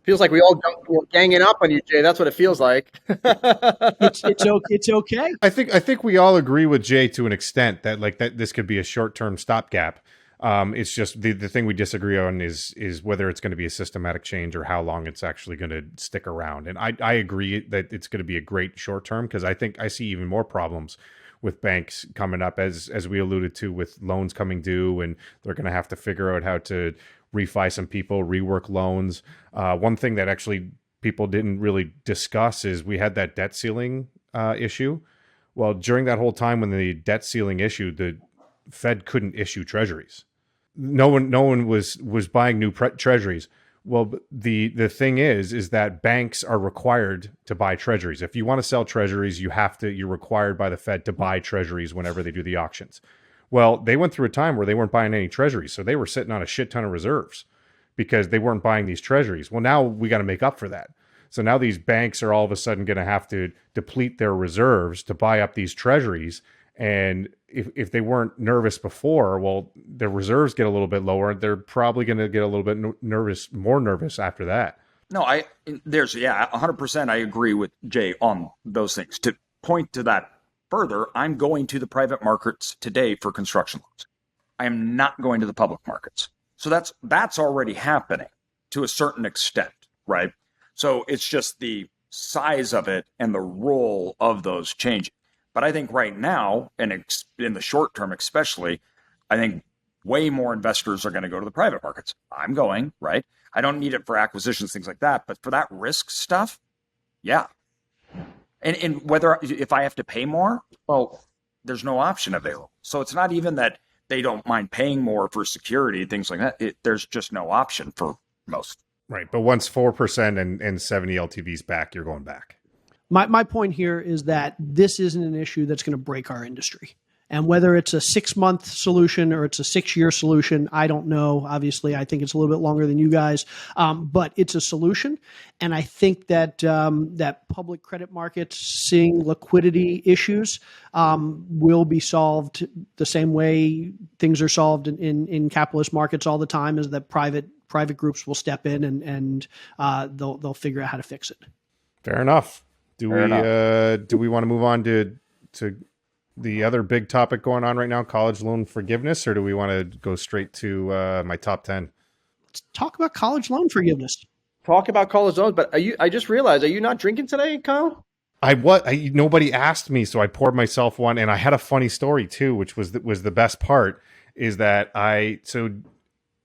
Feels like we all were ganging up on you, Jay. That's what it feels like. it's okay. I think we all agree with Jay to an extent that this could be a short-term stopgap. It's just the thing we disagree on is whether it's going to be a systematic change or how long it's actually going to stick around. And I agree that it's going to be a great short term, because I think I see even more problems with banks coming up, as we alluded to, with loans coming due, and they're going to have to figure out how to refi some people, rework loans. One thing that actually people didn't really discuss is we had that debt ceiling issue. Well, during that whole time when the debt ceiling issued, the Fed couldn't issue treasuries. No one was buying new treasuries. Well, the thing is that banks are required to buy treasuries. If you want to sell treasuries, you're required by the Fed to buy treasuries whenever they do the auctions. Well, they went through a time where they weren't buying any treasuries, so they were sitting on a shit ton of reserves because they weren't buying these treasuries. Well, now we got to make up for that. So now these banks are all of a sudden going to have to deplete their reserves to buy up these treasuries. And if they weren't nervous before, well, their reserves get a little bit lower. They're probably going to get a little bit more nervous after that. No, 100%. I agree with Jay on those things. To point to that further, I'm going to the private markets today for construction loans. I am not going to the public markets. So that's already happening to a certain extent, right? So it's just the size of it and the role of those changing. But I think right now, and in the short term especially, I think way more investors are going to go to the private markets. I'm going, right? I don't need it for acquisitions, things like that. But for that risk stuff, yeah. And whether if I have to pay more, well, there's no option available. So it's not even that they don't mind paying more for security, things like that. There's just no option for most. Right. But once 4% and 70 LTVs back, you're going back. My point here is that this isn't an issue that's going to break our industry. And whether it's a 6-month solution or it's a 6-year solution, I don't know. Obviously, I think it's a little bit longer than you guys, but it's a solution. And I think that that public credit markets seeing liquidity issues will be solved the same way things are solved in capitalist markets all the time, is that private groups will step in and they'll figure out how to fix it. Fair enough. Do we want to move on to the other big topic going on right now, college loan forgiveness, or do we want to go straight to my top 10? Let's talk about college loan forgiveness. Talk about college loans, but I just realized, are you not drinking today, Kyle? Nobody asked me, so I poured myself one, and I had a funny story too, which was the best part. Is that AJ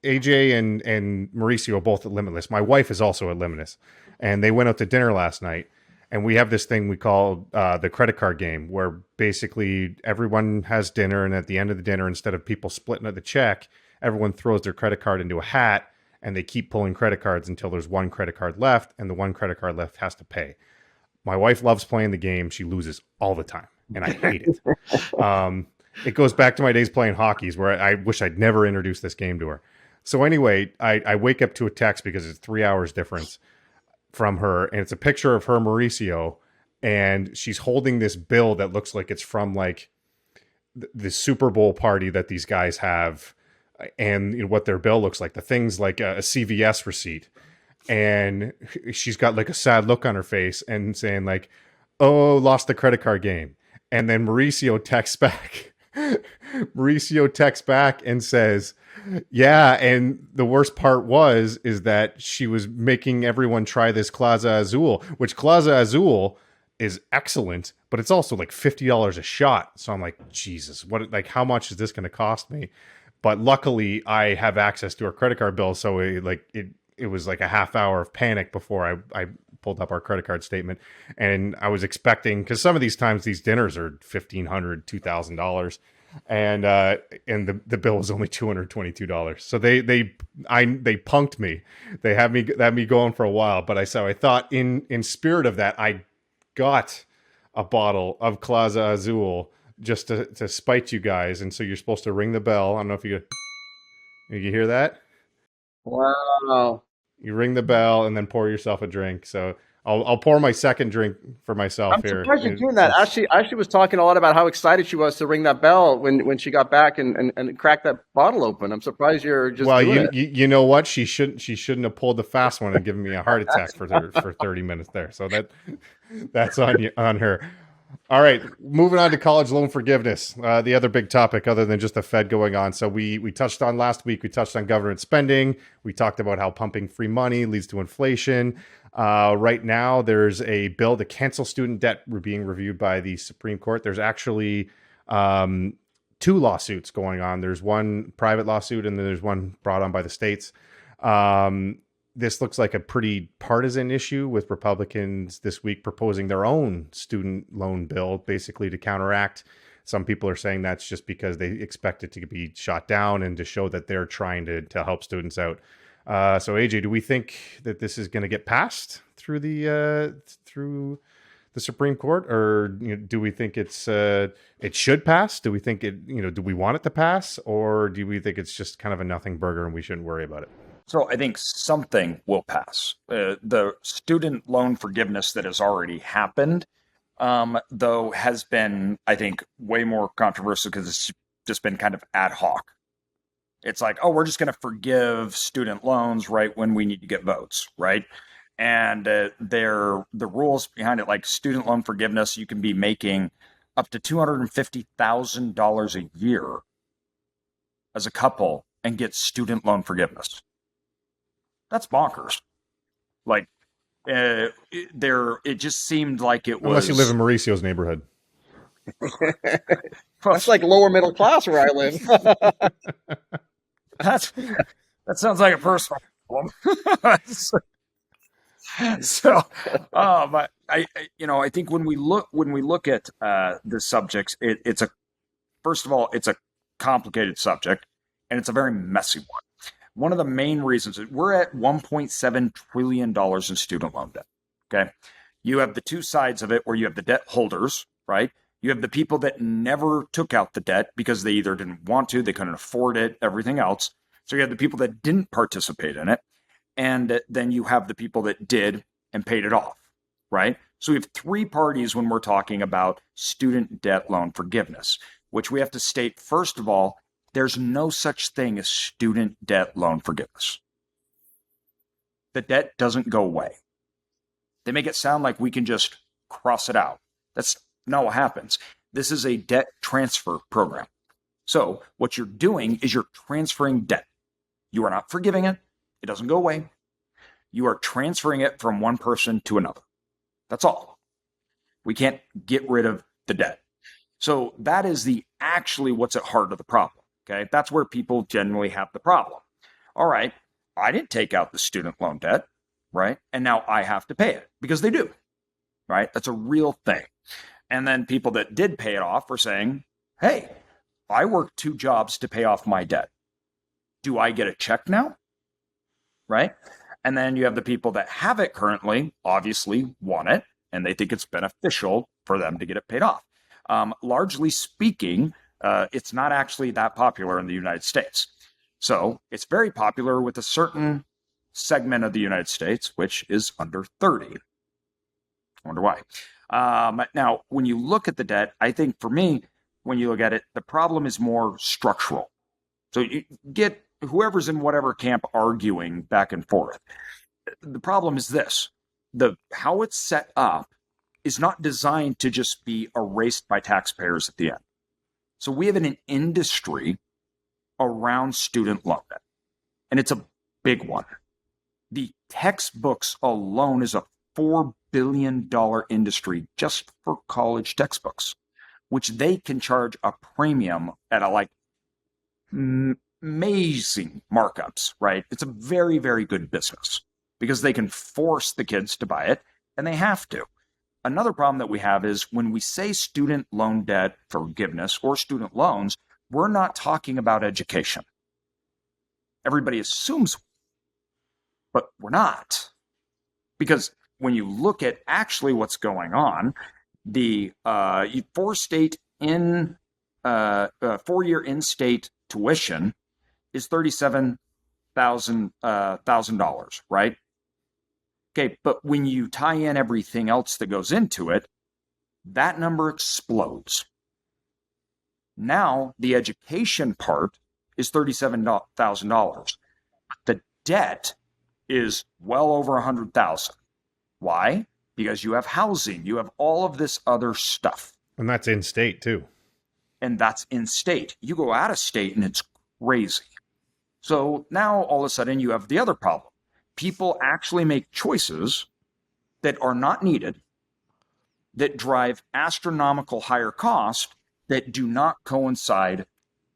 and Mauricio are both at Limitless. My wife is also at Limitless, and they went out to dinner last night. And we have this thing we call the credit card game, where basically everyone has dinner, and at the end of the dinner, instead of people splitting the check, everyone throws their credit card into a hat, and they keep pulling credit cards until there's one credit card left, and the one credit card left has to pay. My wife loves playing the game. She loses all the time, and I hate it. It goes back to my days playing hockeys, where I wish I'd never introduced this game to her. So anyway, I wake up to a text because it's 3 hours difference from her, and it's a picture of her, Mauricio, and she's holding this bill that looks like it's from like the Super Bowl party that these guys have, and what their bill looks like. The thing's like a CVS receipt, and she's got like a sad look on her face and saying like, "Oh, lost the credit card game." And then Mauricio texts back. Mauricio texts back and says, yeah, and the worst part is that she was making everyone try this Claza Azul, which Claza Azul is excellent, but it's also like $50 a shot. So I'm like, Jesus, how much is this going to cost me? But luckily I have access to her credit card bill. So it was like a half hour of panic before I pulled up our credit card statement, and I was expecting, because some of these times these dinners are $1,500, $2,000, and the bill was only $222. So they punked me. They had me going for a while, but I thought in spirit of that, I got a bottle of Claza Azul just to spite you guys. And so you're supposed to ring the bell. I don't know if you hear that. Wow. You ring the bell and then pour yourself a drink. So I'll pour my second drink for myself I'm here. surprised you're doing that. Ashley was talking a lot about how excited she was to ring that bell when she got back and crack that bottle open. I'm surprised you're just doing it. You know what? She shouldn't have pulled the fast one and given me a heart attack for 30 minutes there. So that's on her. All right, moving on to college loan forgiveness. The other big topic, other than just the Fed going on. So we touched on last week. We touched on government spending. We talked about how pumping free money leads to inflation. Right now, there's a bill to cancel student debt being reviewed by the Supreme Court. There's actually 2 lawsuits going on. There's one private lawsuit, and then there's one brought on by the states. This looks like a pretty partisan issue, with Republicans this week proposing their own student loan bill, basically to counteract. Some people are saying that's just because they expect it to be shot down and to show that they're trying to help students out. So AJ, do we think that this is going to get passed through the Supreme Court, or do we think it should pass? Do we think do we want it to pass, or do we think it's just kind of a nothing burger and we shouldn't worry about it? So I think something will pass. The student loan forgiveness that has already happened, though, has been, I think, way more controversial because it's just been kind of ad hoc. It's like, oh, we're just going to forgive student loans right when we need to get votes, right? And the rules behind it, like student loan forgiveness, you can be making up to $250,000 a year as a couple and get student loan forgiveness. That's bonkers. Like, it just seemed like it was. Unless you live in Mauricio's neighborhood. That's like lower middle class where I live. That sounds like a personal problem. So, I think when we look at the subjects, it's first of all, it's a complicated subject, and it's a very messy one. One of the main reasons is we're at $1.7 trillion in student loan debt. Okay. You have the two sides of it where you have the debt holders, right? You have the people that never took out the debt because they either didn't want to, they couldn't afford it, everything else. So you have the people that didn't participate in it. And then you have the people that did and paid it off, right? So we have 3 parties when we're talking about student debt loan forgiveness, which we have to state, first of all, there's no such thing as student debt loan forgiveness. The debt doesn't go away. They make it sound like we can just cross it out. That's not what happens. This is a debt transfer program. So what you're doing is you're transferring debt. You are not forgiving it. It doesn't go away. You are transferring it from one person to another. That's all. We can't get rid of the debt. So that is actually what's at heart of the problem. Okay, that's where people generally have the problem. All right, I didn't take out the student loan debt, right? And now I have to pay it because they do, right? That's a real thing. And then people that did pay it off are saying, hey, I worked 2 jobs to pay off my debt. Do I get a check now? Right? And then you have the people that have it currently, obviously want it, and they think it's beneficial for them to get it paid off. Largely speaking, it's not actually that popular in the United States. So it's very popular with a certain segment of the United States, which is under 30. I wonder why. Now, when you look at the debt, I think for me, when you look at it, the problem is more structural. So you get whoever's in whatever camp arguing back and forth. The problem is this. How it's set up is not designed to just be erased by taxpayers at the end. So we have an industry around student loan debt, and it's a big one. The textbooks alone is a $4 billion industry just for college textbooks, which they can charge a premium at amazing markups, right? It's a very, very good business because they can force the kids to buy it. and they have to. Another problem that we have is when we say student loan debt forgiveness or student loans, we're not talking about education. Everybody assumes, but we're not. Because when you look at actually what's going on, the four-year in-state tuition is $37,000, right? Okay, but when you tie in everything else that goes into it, that number explodes. Now the education part is $37,000. The debt is well over $100,000. Why? Because you have housing, you have all of this other stuff. And that's in state too. And that's in state. You go out of state and it's crazy. So now all of a sudden you have the other problem. People actually make choices that are not needed, that drive astronomical higher cost that do not coincide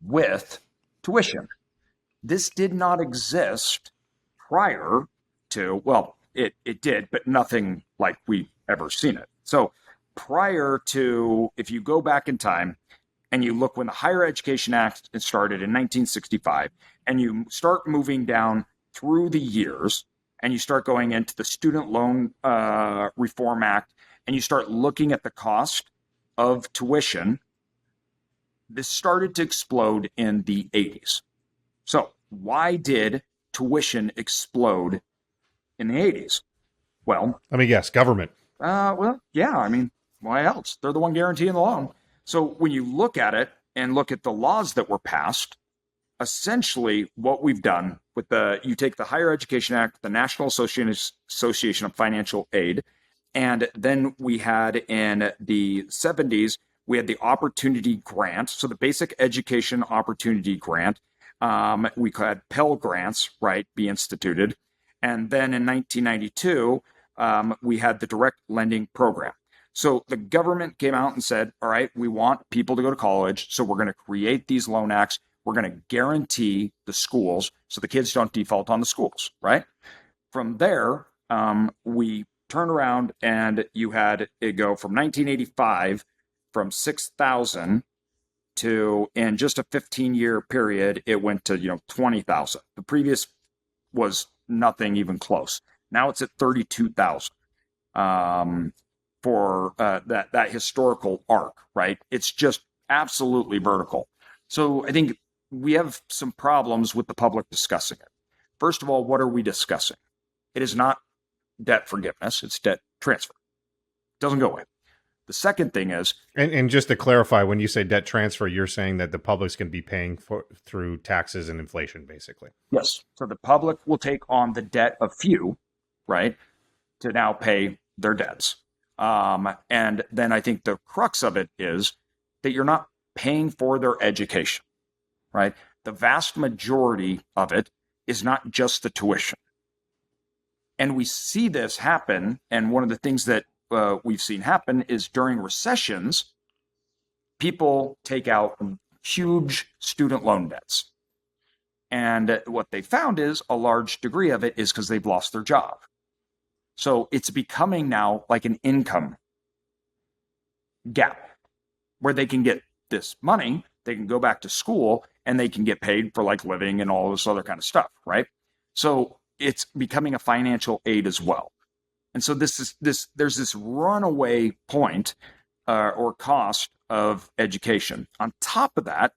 with tuition. This did not exist prior to, well, it did, but nothing like we've ever seen it. So prior to, if you go back in time and you look when the Higher Education Act started in 1965, and you start moving down through the years, and you start going into the Student Loan Reform Act, and you start looking at the cost of tuition, this started to explode in the 80s. So why did tuition explode in the 80s? Well, Let me guess, government. well, yeah, I mean, why else? They're the one guaranteeing the loan. So when you look at it and look at the laws that were passed, essentially what we've done with you take the Higher Education Act, the National Association of Financial Aid, and then we had in the 70s, we had the Opportunity Grant. So the Basic Education Opportunity Grant. We had Pell Grants, right, be instituted. And then in 1992, we had the Direct Lending Program. So the government came out and said, all right, we want people to go to college, so we're going to create these loan acts. We're going to guarantee the schools so the kids don't default on the schools, right? From there, we turned around and you had it go from 1985 from 6,000 to, in just a 15-year period, it went to 20,000. The previous was nothing even close. Now it's at 32,000 for that historical arc, right? It's just absolutely vertical. So I think we have some problems with the public discussing it. First of all, what are we discussing? It is not debt forgiveness, it's debt transfer. It doesn't go away. The second thing is, And just to clarify, when you say debt transfer, you're saying that the public's going to be paying for through taxes and inflation, basically. yes, so the public will take on the debt of few, right, to now pay their debts. And then I think the crux of it is that you're not paying for their education, right? The vast majority of it is not just the tuition. And we see this happen. And one of the things that we've seen happen is during recessions, people take out huge student loan debts. And what they found is a large degree of it is because they've lost their job. So it's becoming now like an income gap where they can get this money, they can go back to school, and they can get paid for like living and all this other kind of stuff, right? So it's becoming a financial aid as well. And so there's this runaway point or cost of education. On top of that,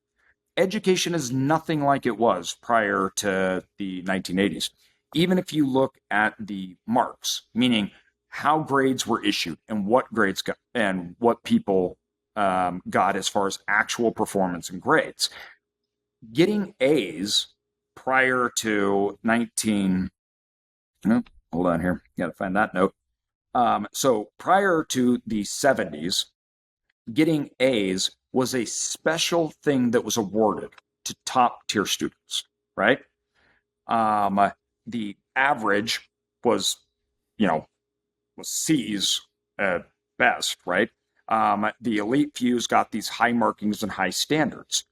education is nothing like it was prior to the 1980s. Even if you look at the marks, meaning how grades were issued and what grades got and what people got as far as actual performance and grades, getting A's prior to hold on here, got to find that note. So prior to the 70s, getting A's was a special thing that was awarded to top tier students, right? The average was C's at best, right? The elite fews got these high markings and high standards.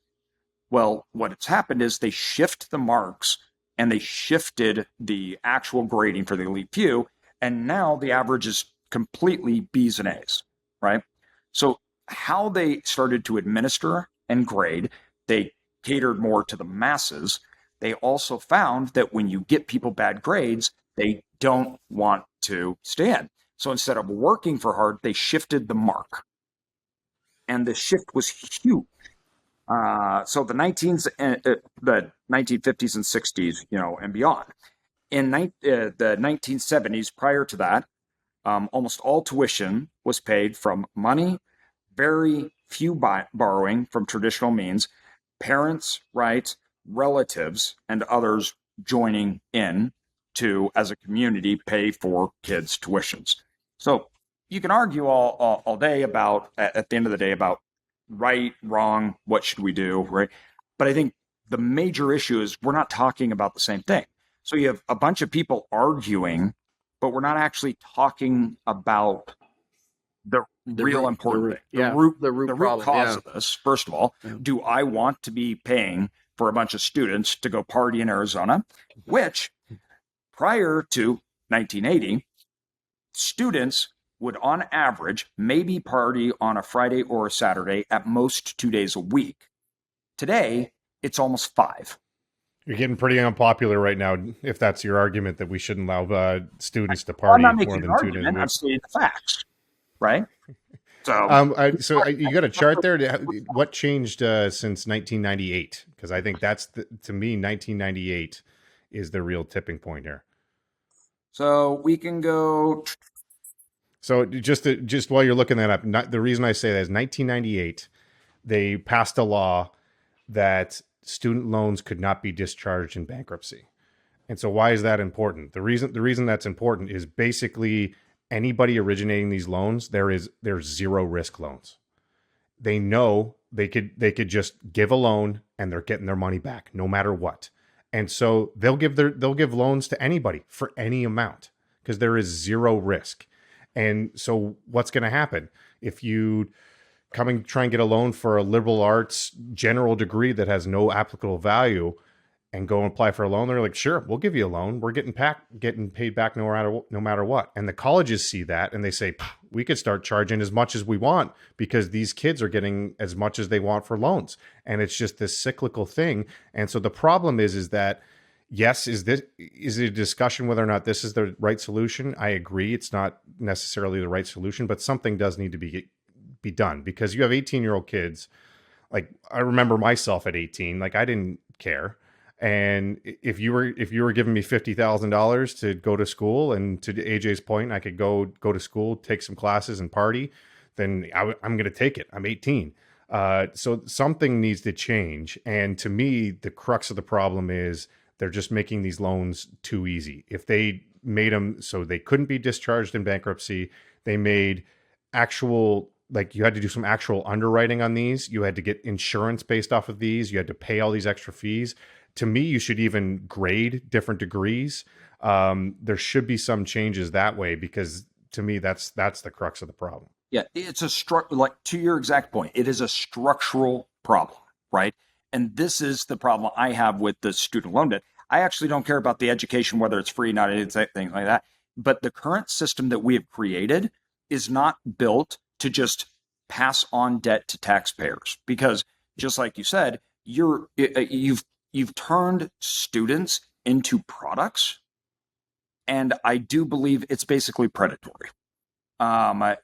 Well, what has happened is they shift the marks and they shifted the actual grading for the elite few, and now the average is completely B's and A's, right? So how they started to administer and grade, they catered more to the masses. They also found that when you get people bad grades, they don't want to stay in. So instead of working for hard, they shifted the mark. And the shift was huge. So the 1950s and 60s, and beyond. In the 1970s, prior to that, almost all tuition was paid from money, very few borrowing from traditional means, parents, right, relatives, and others joining in to, as a community, pay for kids' tuitions. So you can argue all day about, at the end of the day, about right, wrong, what should we do, right? But I think the major issue is we're not talking about the same thing. So you have a bunch of people arguing, but we're not actually talking about the real important thing. The root cause of this. First of all, do I want to be paying for a bunch of students to go party in Arizona, which prior to 1980, students would on average maybe party on a Friday or a Saturday, at most 2 days a week. Today, it's almost 5. You're getting pretty unpopular right now if that's your argument that we shouldn't allow students to party more than 2 days a week. I'm stating the facts, right? So, you got a chart there. What changed since 1998? Because I think that's to me, 1998 is the real tipping point here. So we can go. So just while you're looking that up, the reason I say that is 1998, they passed a law that student loans could not be discharged in bankruptcy. And so why is that important? The reason that's important is basically anybody originating these loans, there's zero risk loans. They know they could just give a loan and they're getting their money back no matter what. And so they'll give loans to anybody for any amount because there is zero risk. And so what's going to happen if you try and get a loan for a liberal arts general degree that has no applicable value and go and apply for a loan? They're like, sure, we'll give you a loan. We're getting paid back no matter what. And the colleges see that and they say, we could start charging as much as we want because these kids are getting as much as they want for loans. And it's just this cyclical thing. And so the problem is that, yes, is it a discussion whether or not this is the right solution? I agree. It's not necessarily the right solution, but something does need to be done because you have 18-year-old kids. Like I remember myself at 18, like I didn't care. And if you were giving me $50,000 to go to school, and to AJ's point, I could go to school, take some classes and party, then I'm going to take it. I'm 18. So something needs to change. And to me, the crux of the problem is they're just making these loans too easy. If they made them so they couldn't be discharged in bankruptcy, they made actual, like you had to do some actual underwriting on these. You had to get insurance based off of these. You had to pay all these extra fees. To me, you should even grade different degrees. There should be some changes that way because to me, that's the crux of the problem. Yeah, it's like to your exact point, it is a structural problem, right? And this is the problem I have with the student loan debt. I actually don't care about the education, whether it's free, not anything like that. But the current system that we have created is not built to just pass on debt to taxpayers, because just like you said, you've turned students into products, and I do believe it's basically predatory.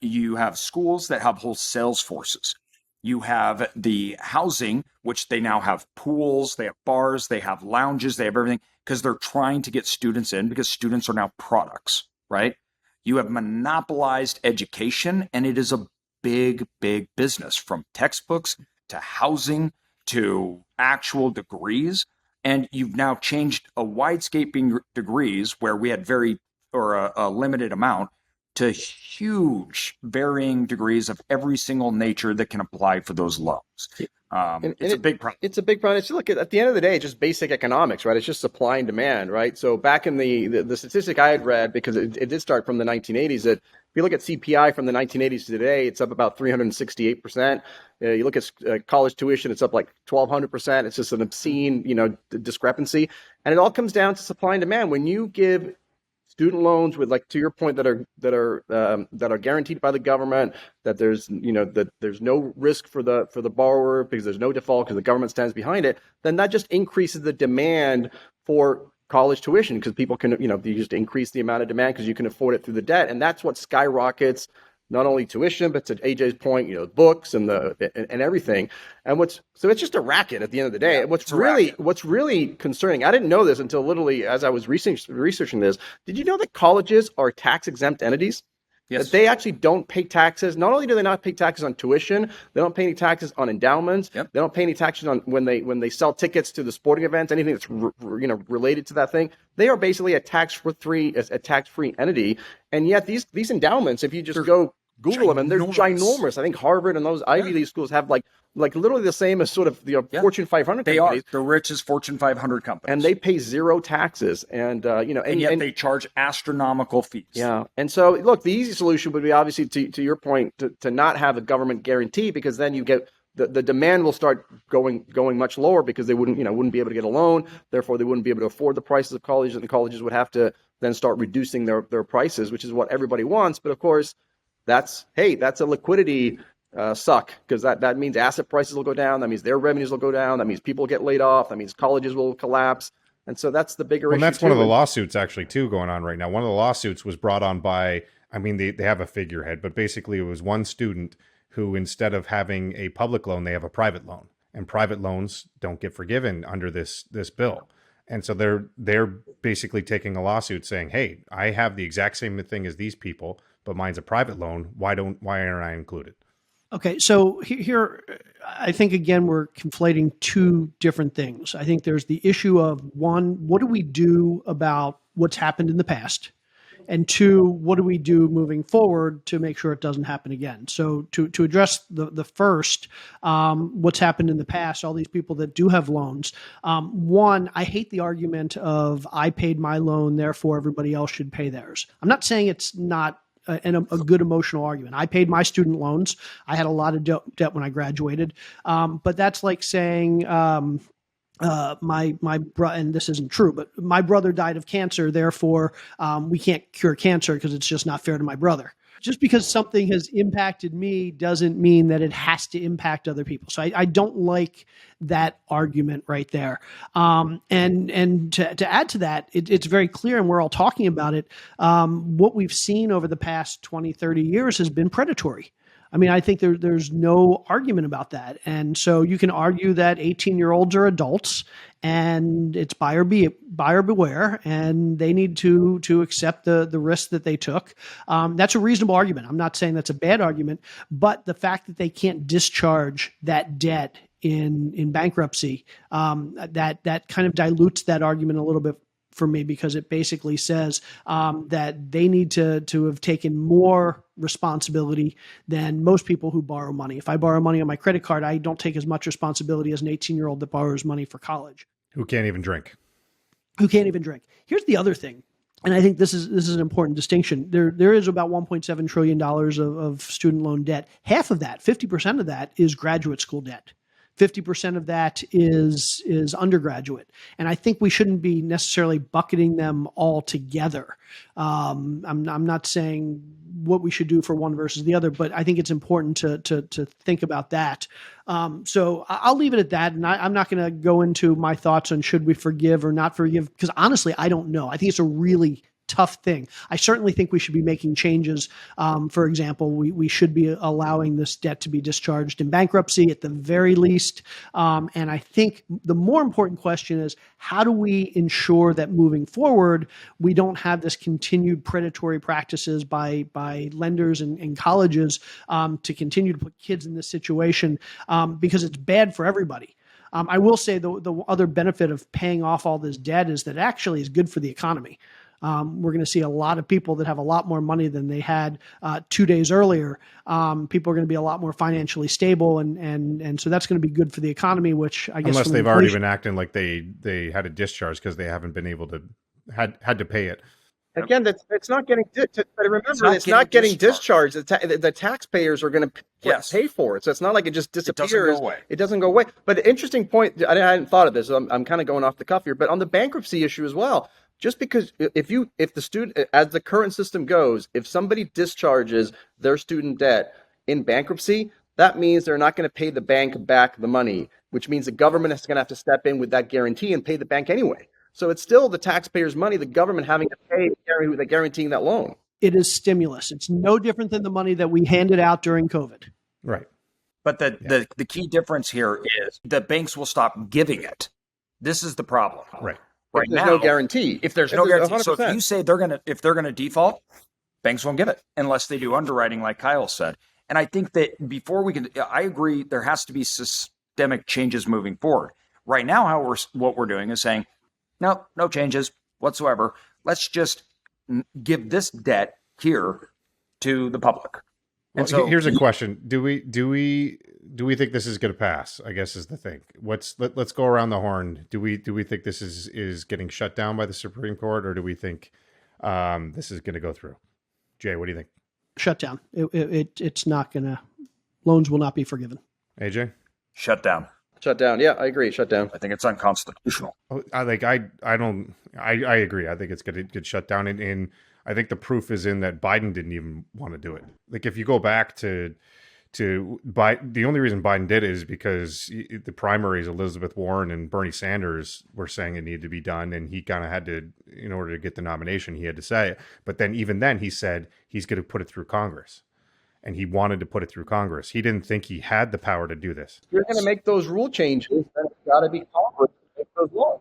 You have schools that have whole sales forces. You have the housing, which they now have pools, they have bars, they have lounges, they have everything, because they're trying to get students in because students are now products, right? You have monopolized education, and it is a big, big business, from textbooks to housing to actual degrees. And you've now changed a widescaping degrees where we had a limited amount to huge varying degrees of every single nature that can apply for those loans. It's a big problem. It's a big problem. Look, at the end of the day, it's just basic economics, right? It's just supply and demand, right? So back in the statistic I had read, because it did start from the 1980s, that if you look at CPI from the 1980s to today, it's up about 368%. You look at college tuition, it's up like 1,200%. It's just an obscene, discrepancy. And it all comes down to supply and demand. When you give student loans with, like, to your point, that are guaranteed by the government, that there's no risk for the borrower because there's no default because the government stands behind it, then that just increases the demand for college tuition because people can, you just increase the amount of demand because you can afford it through the debt. And that's what skyrockets not only tuition, but to AJ's point, books and everything. So it's just a racket at the end of the day. Yeah, And what's really concerning, I didn't know this until literally as I was researching this. Did you know that colleges are tax exempt entities? Yes. That they actually don't pay taxes. Not only do they not pay taxes on tuition, they don't pay any taxes on endowments. Yep. They don't pay any taxes on when they sell tickets to the sporting events, anything that's related to that thing. They are basically a tax-free entity. And yet these endowments, if you just go Google them, and they're ginormous. I think Harvard and those Ivy League schools have like literally the same as sort of Fortune 500 They companies. are the richest Fortune 500 companies. And they pay zero taxes. And and yet they charge astronomical fees. Yeah. And so, look, the easy solution would be, obviously, to your point, to not have a government guarantee, because then you get the demand will start going much lower because they wouldn't be able to get a loan. Therefore, they wouldn't be able to afford the prices of colleges, and the colleges would have to then start reducing their prices, which is what everybody wants. But of course, that's a liquidity suck, because that means asset prices will go down. That means their revenues will go down. That means people get laid off. That means colleges will collapse. And so that's the bigger issue. And that's one of the lawsuits actually too going on right now. One of the lawsuits was brought on by, they have a figurehead, but basically it was one student who, instead of having a public loan, they have a private loan, and private loans don't get forgiven under this bill. And so they're basically taking a lawsuit saying, hey, I have the exact same thing as these people, but mine's a private loan. Why aren't I included? Okay, so here, I think, again, we're conflating two different things. I think there's the issue of, one, what do we do about what's happened in the past? And two, what do we do moving forward to make sure it doesn't happen again? So to address the first, what's happened in the past, all these people that do have loans, one, I hate the argument of I paid my loan, therefore everybody else should pay theirs. I'm not saying it's not a good emotional argument. I paid my student loans. I had a lot of debt when I graduated. But that's like saying, and this isn't true, but my brother died of cancer, therefore we can't cure cancer because it's just not fair to my brother. Just because something has impacted me doesn't mean that it has to impact other people. So I don't like that argument right there. And to add to that, it's very clear, and we're all talking about it, what we've seen over the past 20, 30 years has been predatory. I think there's no argument about that. And so you can argue that 18-year-olds are adults and it's buyer beware, and they need to accept the risk that they took. That's a reasonable argument. I'm not saying that's a bad argument, but the fact that they can't discharge that debt in bankruptcy, that kind of dilutes that argument a little bit for me, because it basically says that they need to have taken more responsibility than most people who borrow money. If I borrow money on my credit card, I don't take as much responsibility as an 18-year-old that borrows money for college. Who can't even drink. Here's the other thing, and I think this is an important distinction. There is about $1.7 trillion of student loan debt. Half of that, 50% of that, is graduate school debt. 50% of that is undergraduate. And I think we shouldn't be necessarily bucketing them all together. I'm not saying what we should do for one versus the other, but I think it's important to think about that. So I'll leave it at that. And I'm not going to go into my thoughts on should we forgive or not forgive, because honestly, I don't know. I think it's a really tough thing. I certainly think we should be making changes. For example, we should be allowing this debt to be discharged in bankruptcy at the very least. And I think the more important question is, how do we ensure that moving forward, we don't have this continued predatory practices by lenders and colleges to continue to put kids in this situation, because it's bad for everybody. I will say the other benefit of paying off all this debt is that it actually is good for the economy. We're going to see a lot of people that have a lot more money than they had 2 days earlier. People are going to be a lot more financially stable, and so that's going to be good for the economy, which I guess, unless they've already been acting like they had a discharge because they haven't been able to had to pay it. Again, it's not getting. Remember, it's not getting discharged. The taxpayers are going to pay for it, so it's not like it just disappears. It doesn't go away. But an interesting point. I hadn't thought of this. So I'm kind of going off the cuff here, but on the bankruptcy issue as well. just because if the student, as the current system goes, if somebody discharges their student debt in bankruptcy, that means they're not going to pay the bank back the money, which means the government is going to have to step in with that guarantee and pay the bank anyway. So it's still the taxpayers' money, the government having to pay the guaranteeing that loan. It is stimulus. It's no different than the money that we handed out during COVID. Right. But the key difference here is the banks will stop giving it. This is the problem. Right. Right If there's now, no guarantee. If there's no guarantee, 100%. so if you say they're gonna default, banks won't give it unless they do underwriting, like Kyle said. And I think that before we can, I agree, there has to be systemic changes moving forward. Right now, what we're doing is saying, no changes whatsoever. Let's just give this debt here to the public. Well, And so here's a question: Do we think this is going to pass? I guess is the thing. Let's go around the horn. Do we think this is getting shut down by the Supreme Court, or do we think this is going to go through? Jay, what do you think? Shut down. It's not going to. Loans will not be forgiven. AJ, shut down. Shut down. Yeah, I agree. Shut down. I think it's unconstitutional. I agree. I think it's going to get shut down, and I think the proof is in that Biden didn't even want to do it. Like if you go back to Biden, the only reason Biden did it is because the primaries, Elizabeth Warren and Bernie Sanders were saying it needed to be done, and he kind of had to, in order to get the nomination, he had to say it. But then even then, he said he's going to put it through Congress, and he wanted to put it through Congress. He didn't think he had the power to do this. If you're going to make those rule changes, then it's got to be Congress to make those laws.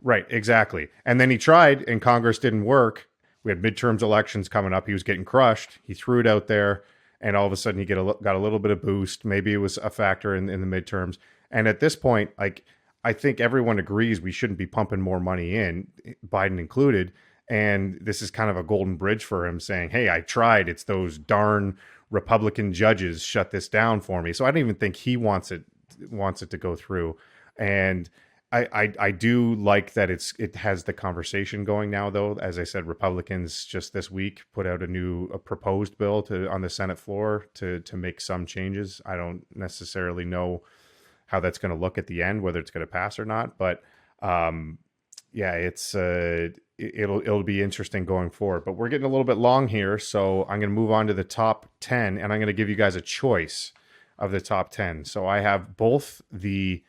Right, exactly. And then he tried, and Congress didn't work. We had midterms elections coming up. He was getting crushed. He threw it out there, and all of a sudden he got a little bit of boost. Maybe it was a factor in the midterms. And at this point, like I think everyone agrees we shouldn't be pumping more money in, Biden included. And this is kind of a golden bridge for him saying, hey, I tried. It's those darn Republican judges shut this down for me. So I don't even think he wants it to go through. And I do like that it has the conversation going now, though. As I said, Republicans just this week put out a proposed bill on the Senate floor to make some changes. I don't necessarily know how that's going to look at the end, whether it's going to pass or not. But it'll be interesting going forward. But we're getting a little bit long here, so I'm going to move on to the top 10, and I'm going to give you guys a choice of the top 10. So I have both the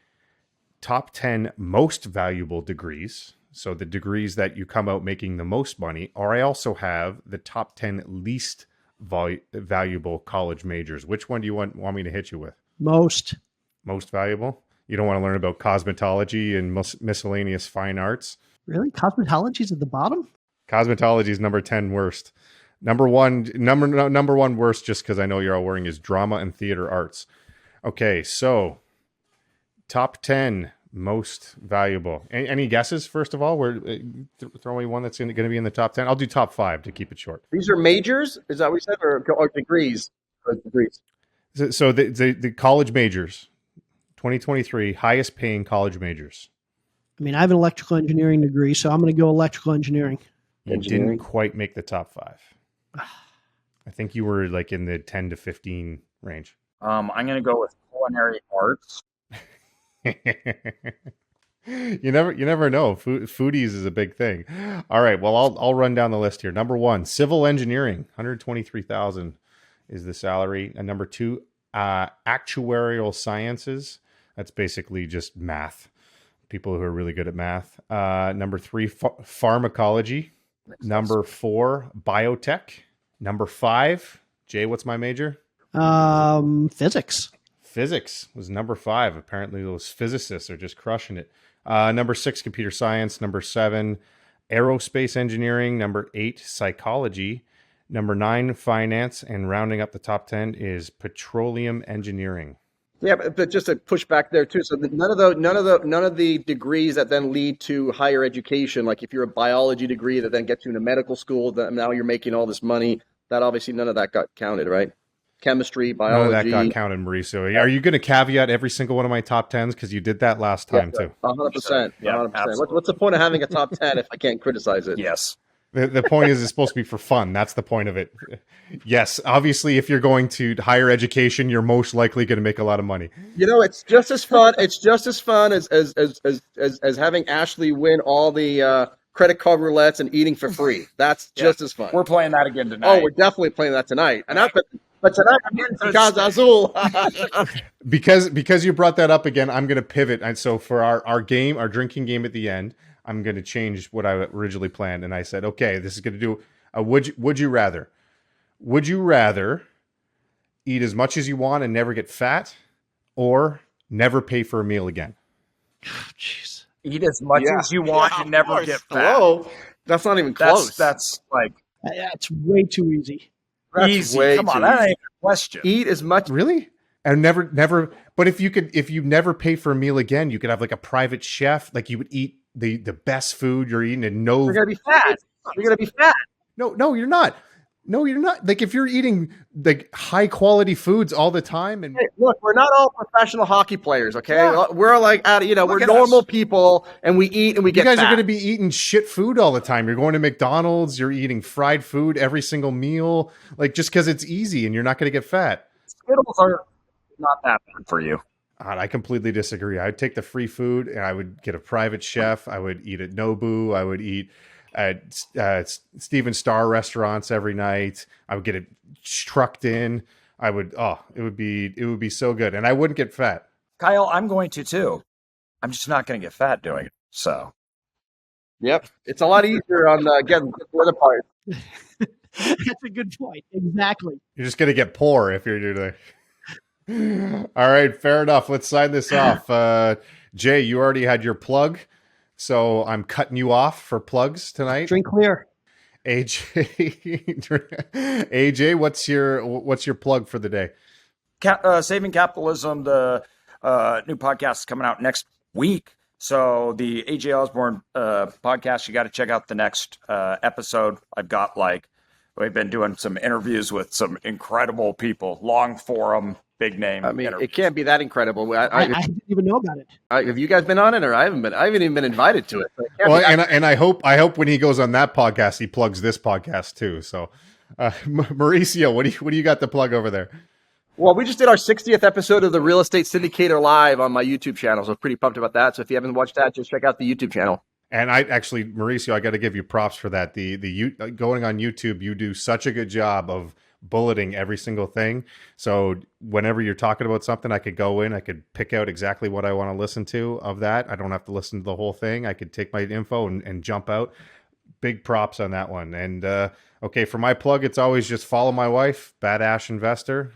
top 10 most valuable degrees, so the degrees that you come out making the most money, or I also have the top 10 least valuable college majors. Which one do you want me to hit you with? Most valuable? You don't want to learn about cosmetology and miscellaneous fine arts? Really? Cosmetology's at the bottom? Cosmetology is number 10 worst. Number one worst, just because I know you're all wearing, is drama and theater arts. Okay, so top 10 most valuable. Any guesses, first of all? Throw me one that's going to be in the top 10. I'll do top 5 to keep it short. These are majors? Is that what we said? Or degrees? Or degrees. So the college majors, 2023, highest paying college majors. I mean, I have an electrical engineering degree, so I'm going to go electrical engineering. You didn't quite make the top 5. I think you were like in the 10 to 15 range. I'm going to go with culinary arts. You never know. Foodies is a big thing. All right. Well, I'll run down the list here. Number 1, civil engineering, $123,000 is the salary. And number 2, actuarial sciences. That's basically just math. People who are really good at math. Number 3, pharmacology. Number 4, biotech. Number 5, Jay, what's my major? Physics. Physics was number 5. Apparently those physicists are just crushing it. Number 6, computer science. Number 7, aerospace engineering. Number 8, psychology. Number 9, finance. And rounding up the top 10 is petroleum engineering. Yeah, but just to push back there too. So none of the degrees that then lead to higher education, like if you're a biology degree that then gets you into medical school, that now you're making all this money. That obviously none of that got counted, right? Chemistry, biology. None of that got counted, Mauricio. Are you going to caveat every single one of my top 10s? Because you did that last time too. 100%. Yeah, 100%. What's the point of having a top 10 if I can't criticize it? Yes. The point is it's supposed to be for fun. That's the point of it. Yes, obviously, if you're going to higher education, you're most likely going to make a lot of money. You know, it's just as fun. It's just as fun as having Ashley win all the credit card roulettes and eating for free. That's just as fun. We're playing that again tonight. Oh, we're definitely playing that tonight. And but tonight I'm getting some Casa Azul. Because you brought that up again, I'm going to pivot. And so for our drinking game at the end, I'm going to change what I originally planned. And I said, okay, this is going to do a would you rather? Would you rather eat as much as you want and never get fat, or never pay for a meal again? Jeez. Eat as much as you want and never get fat. Hello? That's not even close. That's like That's way too easy. That's easy. way Come on, too that easy. ain't a question. Eat as much. Really? And never. But if you never pay for a meal again, you could have like a private chef. Like you would eat the best food you're eating, and You're gonna be fat. You're gonna be fat. No, you're not. No, you're not. Like if you're eating like high quality foods all the time, and Hey, look, we're not all professional hockey players, okay? Yeah. We're like, we're Look at normal us. people, and we eat and we you get guys fat. are going to be eating shit food all the time. You're going to McDonald's. You're eating fried food every single meal, like just because it's easy, and you're not going to get fat. Skittles are not that bad for you. I completely disagree. I would take the free food, and I would get a private chef. I would eat at Nobu. I would eat at Steven Starr restaurants every night. I would get it trucked in. I would. Oh, it would be so good, and I wouldn't get fat. Kyle, I'm going to too. I'm just not going to get fat doing it. So Yep, it's a lot easier on getting the other part. That's a good point. Exactly. You're just going to get poor if you're doing that. All right, fair enough. Let's sign this off. Jay, you already had your plug, so I'm cutting you off for plugs tonight. Drink clear. AJ, what's your plug for the day? Saving Capitalism, the new podcast is coming out next week. So the AJ Osborne podcast, you got to check out the next episode. We've been doing some interviews with some incredible people, long forum, big name. I mean, interviews. it can't be that incredible. I didn't even know about it. Have you guys been on it, or I haven't been? I haven't even been invited to it. So it can't Well, be that- and I hope when he goes on that podcast, he plugs this podcast too. So, Mauricio, what do you got to plug over there? Well, we just did our 60th episode of the Real Estate Syndicator live on my YouTube channel, so I'm pretty pumped about that. So if you haven't watched that, just check out the YouTube channel. And Mauricio, I got to give you props for that. Going on YouTube, you do such a good job of bulleting every single thing. So whenever you're talking about something, I could go in, I could pick out exactly what I want to listen to of that. I don't have to listen to the whole thing. I could take my info and jump out. Big props on that one. And okay, for my plug, it's always just follow my wife, Bad Ash Investor.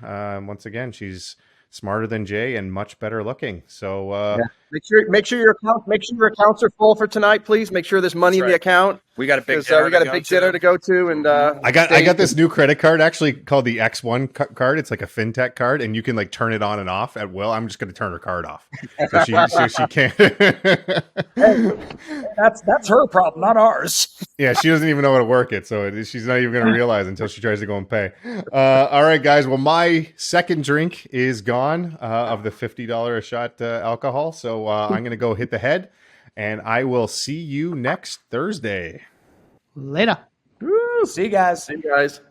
Once again, she's smarter than Jay and much better looking. So Make sure your accounts are full for tonight, please. Make sure there's money in the account. we got a big 'Cause, dinner we got to a go big to. dinner to go to, and I got this new credit card actually called the X1 card. It's like a fintech card, and you can like turn it on and off at will. I'm just going to turn her card off, so she can't. That's her problem, not ours. Yeah, she doesn't even know how to work it, so she's not even going to realize until she tries to go and pay. All right, guys. Well, my second drink is gone of the $50 a shot alcohol, so I'm going to go hit the head, and I will see you next Thursday. Later. See you guys. See you guys.